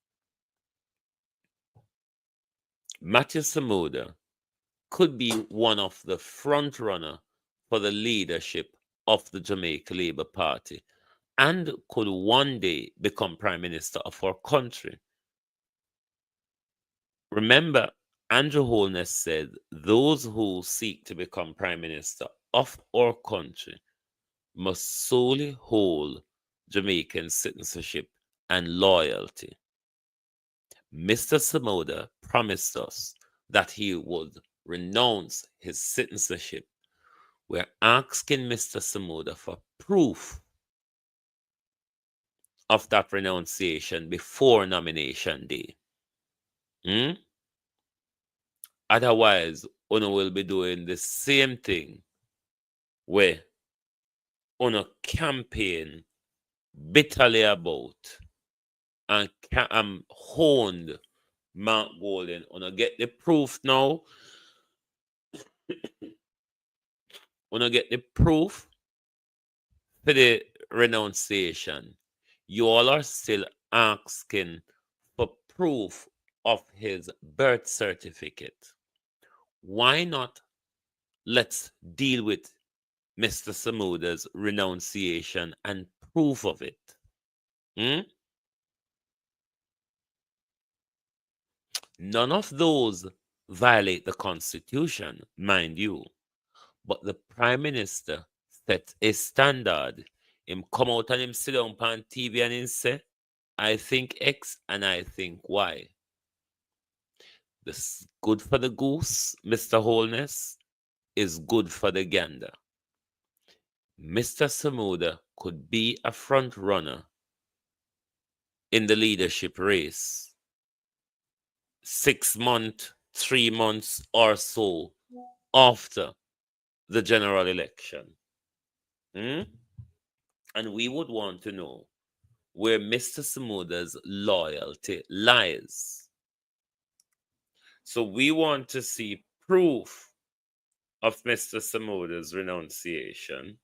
D: Matthew Samuda could be one of the front runner for the leadership of the Jamaica Labour Party and could one day become prime minister of our country. Remember, Andrew Holness said those who seek to become prime minister of our country must solely hold Jamaican citizenship and loyalty. Mr. Samuda promised us that he would renounce his citizenship. We're asking Mr. Samuda for proof of that renunciation before nomination day. Otherwise, Uno will be doing the same thing where Uno campaign bitterly about and honed Mark Golden. Uno get the proof now. Uno get the proof for the renunciation. You all are still asking for proof of his birth certificate. Why not let's deal with Mr. Samuda's renunciation and proof of it? None of those violate the Constitution, mind you, but the Prime Minister set a standard. Him come out and him sit down on TV and him say, I think X and I think Y. This good for the goose, Mr. Holness, is good for the gander. Mr. Samuda could be a front runner in the leadership race 6 months, 3 months or so after the general election. And we would want to know where Mr. Samuda's loyalty lies. So we want to see proof of Mr. Samuda's renunciation.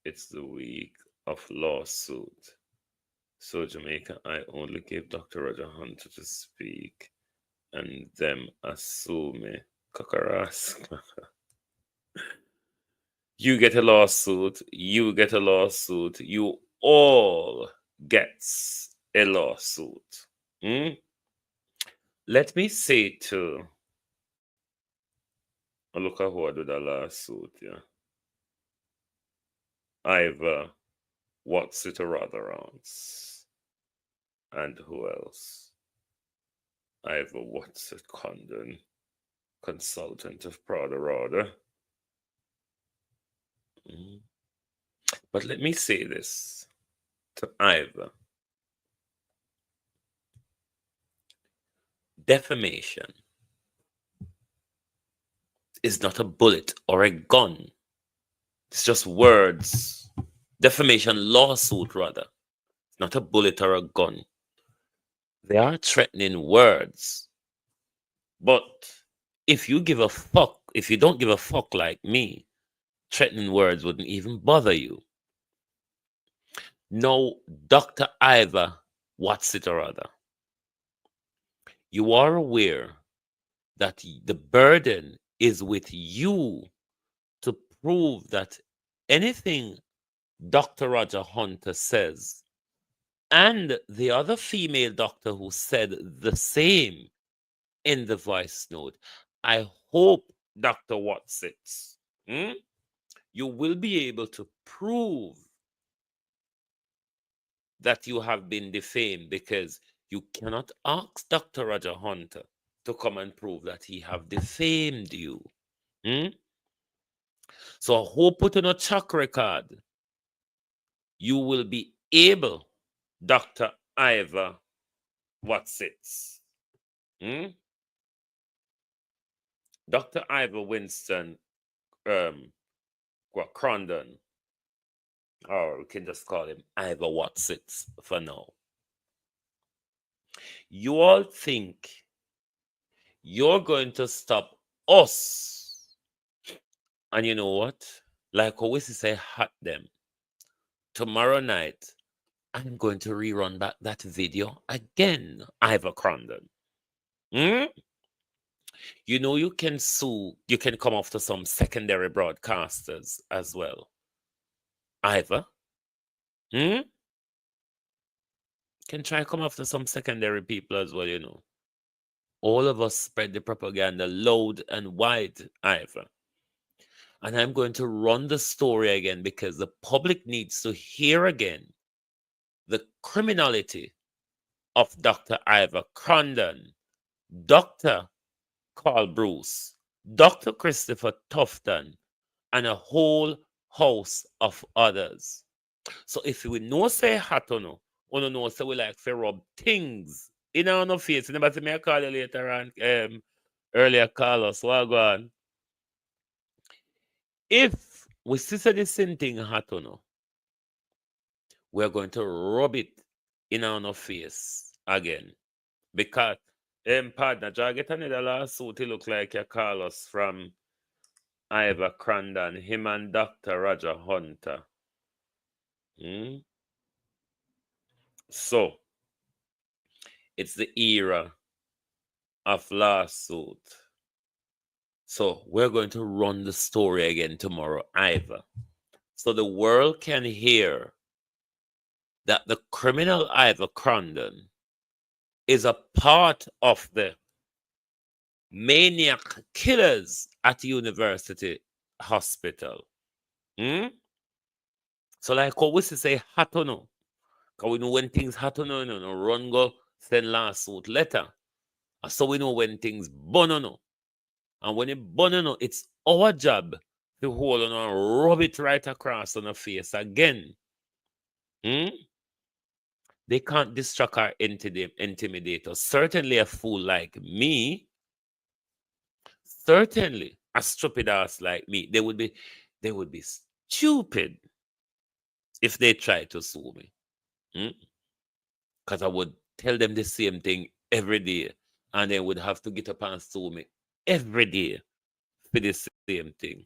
D: It's the week of lawsuit. So Jamaica, I only gave Dr. Roger Hunter to speak and them assume me. Kakaras. You get a lawsuit, you get a lawsuit, you all gets a lawsuit. Hmm? Let me say to look at who I do the lawsuit, yeah. I've what's it or rather ounce. And who else? I've what's it Condon, consultant of Prada Rada. But let me say this to Ivor. Defamation is not a bullet or a gun. It's just words. Defamation lawsuit, rather. It's not a bullet or a gun. They are threatening words. But if you give a fuck, if you don't give a fuck like me, threatening words wouldn't even bother you. No, Dr. Ivor, what's it or other? You are aware that the burden is with you to prove that anything Dr. Roger Hunter says and the other female doctor who said the same in the voice note. I hope, Dr. Watsits, you will be able to prove that you have been defamed, because you cannot ask Dr. Roger Hunter to come and prove that he have defamed you. So I hope put on a track record, you will be able, Dr. Ivor Watsits, Dr. Ivor Winston Crondon, or we can just call him Ivor Watsits for now. You all think you're going to stop us. And you know what? Like always say, hot them. Tomorrow night, I'm going to rerun back that video again, Ivor Crondon. You know, you can sue, you can come after some secondary broadcasters as well. Ivor, can try come after some secondary people as well, you know. All of us spread the propaganda loud and wide, Ivor. And I'm going to run the story again because the public needs to hear again the criminality of Dr. Ivor Crondon, Dr. Carl Bruce, Dr. Christopher Tufton, and a whole host of others. So if we know say hot or no know say we like to rub things in our face. Remember to me I call you later on, earlier Carlos, what go on? If we see say the same thing hot or no, we're going to rub it in our face again. Because partner, I get another lawsuit, he look like a Carlos from Ivor Crondon, him and Dr. Roger Hunter. So, it's the era of lawsuit. So, we're going to run the story again tomorrow, Ivor. So the world can hear that the criminal Ivor Crondon is a part of the maniac killers at University Hospital. So like what we say, hot or no? Because we know when things hot or no, run go send lawsuit letter. So we know when things burn or no. And when it burn or no, it's our job to hold on and rub it right across on the face again. They can't distract or intimidate us. Certainly a fool like me, certainly a stupid ass like me, they would be stupid if they try to sue me. Because I would tell them the same thing every day, and they would have to get up and sue me every day for the same thing.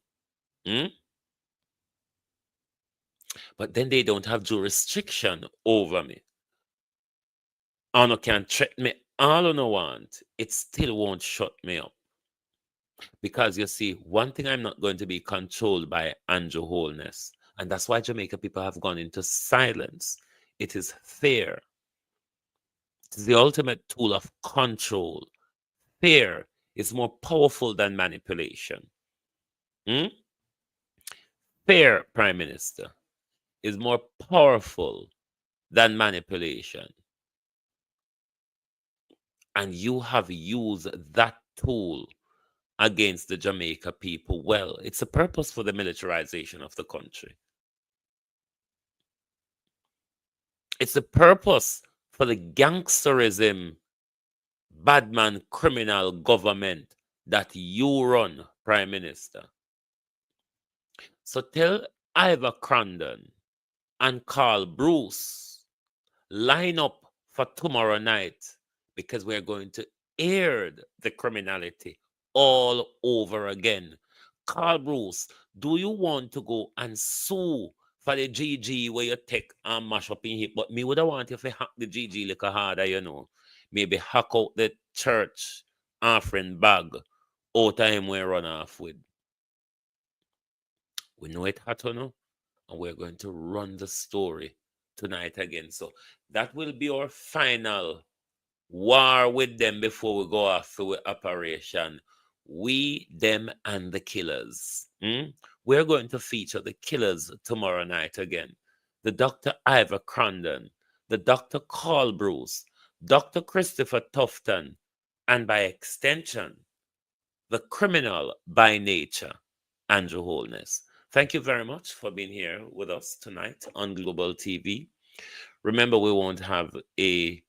D: But then they don't have jurisdiction over me. And can threaten me all I want, it still won't shut me up. Because you see, one thing I'm not going to be controlled by Andrew Holness. And that's why Jamaica people have gone into silence. It is fear. It is the ultimate tool of control. Fear is more powerful than manipulation. Hmm? Fear, Prime Minister, is more powerful than manipulation. And you have used that tool against the Jamaica people. Well, it's a purpose for the militarization of the country. It's a purpose for the gangsterism, badman, criminal government that you run, Prime Minister. So tell Ivor Crandon and Carl Bruce, line up for tomorrow night because we're going to air the criminality all over again. Carl Bruce, do you want to go and sue for the GG where you take and mash up in hip? But me would have want you to hack the GG little harder, you know. Maybe hack out the church offering bag out of him where run off with. We know it hot or no, and we're going to run the story tonight again. So that will be our final war with them before we go off with Operation We, Them, and the Killers. We're going to feature the Killers tomorrow night again. The Dr. Ivor Crandon, the Dr. Carl Bruce, Dr. Christopher Tufton, and by extension, the criminal by nature, Andrew Holness. Thank you very much for being here with us tonight on Global TV. Remember, we won't have a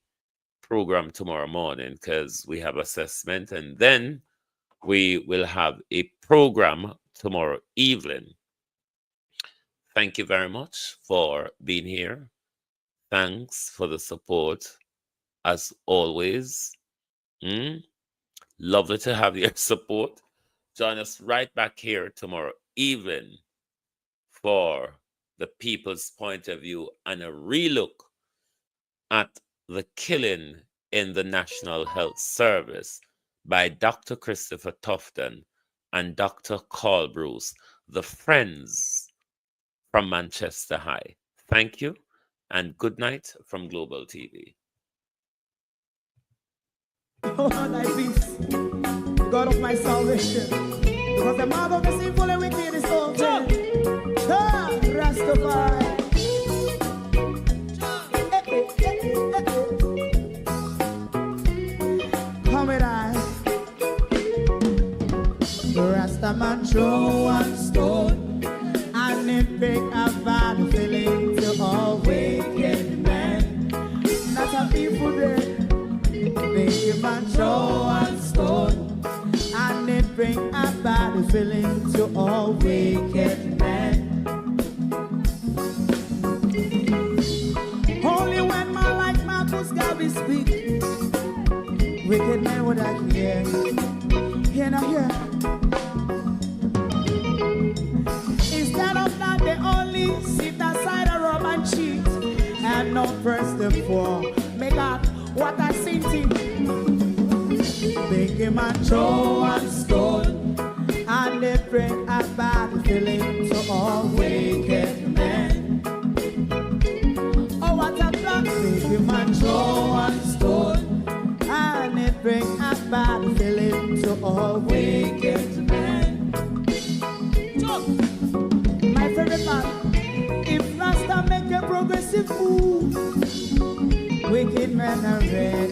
D: program tomorrow morning because we have assessment, and then we will have a program tomorrow evening. Thank you very much for being here. Thanks for the support as always. Lovely to have your support. Join us right back here tomorrow evening for the people's point of view and a relook at the killing in the National Health Service by Dr. Christopher Tufton and Dr. Carl Bruce, the friends from Manchester High. Thank you and good night from Global TV.
B: Oh, thy peace, God of my salvation, because the mouth of the sinful and wicked is open. Rastafari. Come with I. Rastaman throw one stone, and it pick a bad feeling to all wicked men. Not a people there. Make a man throw one stone, and it bring a bad feeling to all wicked men. Only when man like Marcus Garvey speak, wicked men would I hear. Hear not hear. Instead of that, they only sit aside and rub and cheat, and not press the poor. Make out what I seen to. Make a man throw one stone, and they bring a bad feeling to all wicked men. Oh, what a plan! Make a man throw one stone, and they bring a bad feeling to all wicked men. My favorite man, if Rasta make a progressive move, wicked men are red.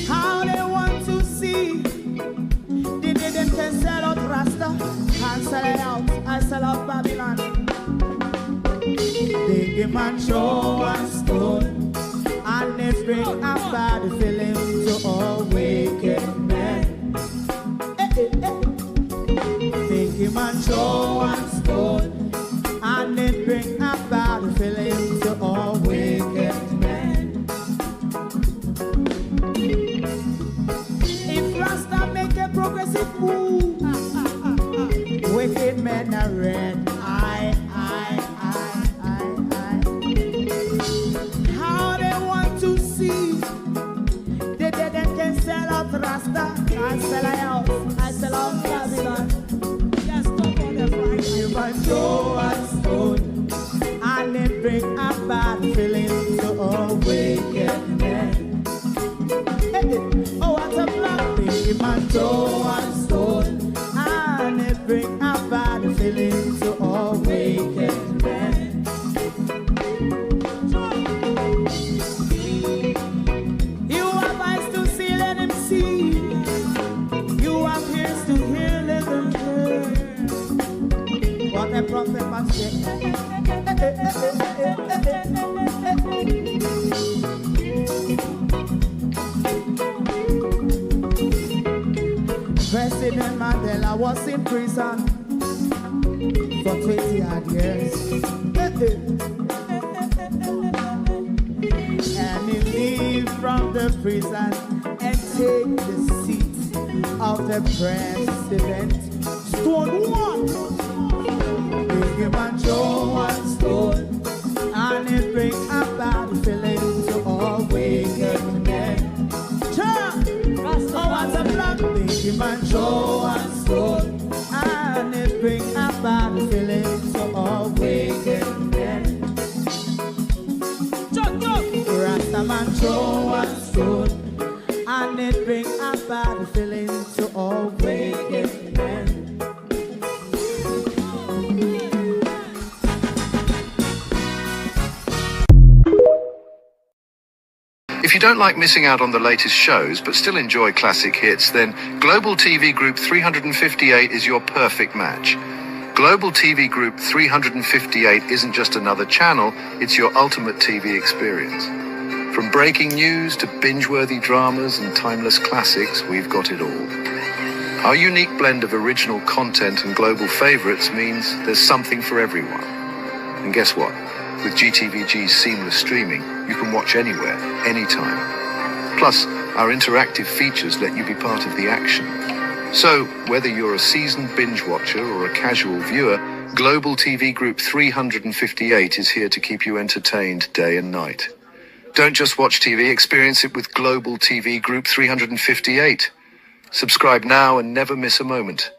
B: How they want to see the day them can sell out Rasta and sell it out and sell out Babylon. Big man throw one stone, and they bring a bad feeling to all wicked men. Big man throw one stone, and it bring a bad feeling to all wicked men. If Rasta make a progressive move, wicked men are red. was in prison for 20 odd years. And he leave from the prison and take the seat of the president. Stone one, big him and throw one stone, and it bring a bad feeling to all wicked men. Oh, what's a black, big him and throw one stone, and it bring a bad feeling to all wicked men. Rastaman throw one stone, and it bring a bad feeling to all wicked men.
J: If you don't like missing out on the latest shows but still enjoy classic hits, then Global TV Group 358 is your perfect match. Global TV Group 358 isn't just another channel, it's your ultimate TV experience. From breaking news to binge-worthy dramas and timeless classics, we've got it all. Our unique blend of original content and global favorites means there's something for everyone. And guess what? With GTVG's seamless streaming, you can watch anywhere, anytime. Plus, our interactive features let you be part of the action. So, whether you're a seasoned binge watcher or a casual viewer, Global TV Group 358 is here to keep you entertained day and night. Don't just watch TV, experience it with Global TV Group 358. Subscribe now and never miss a moment.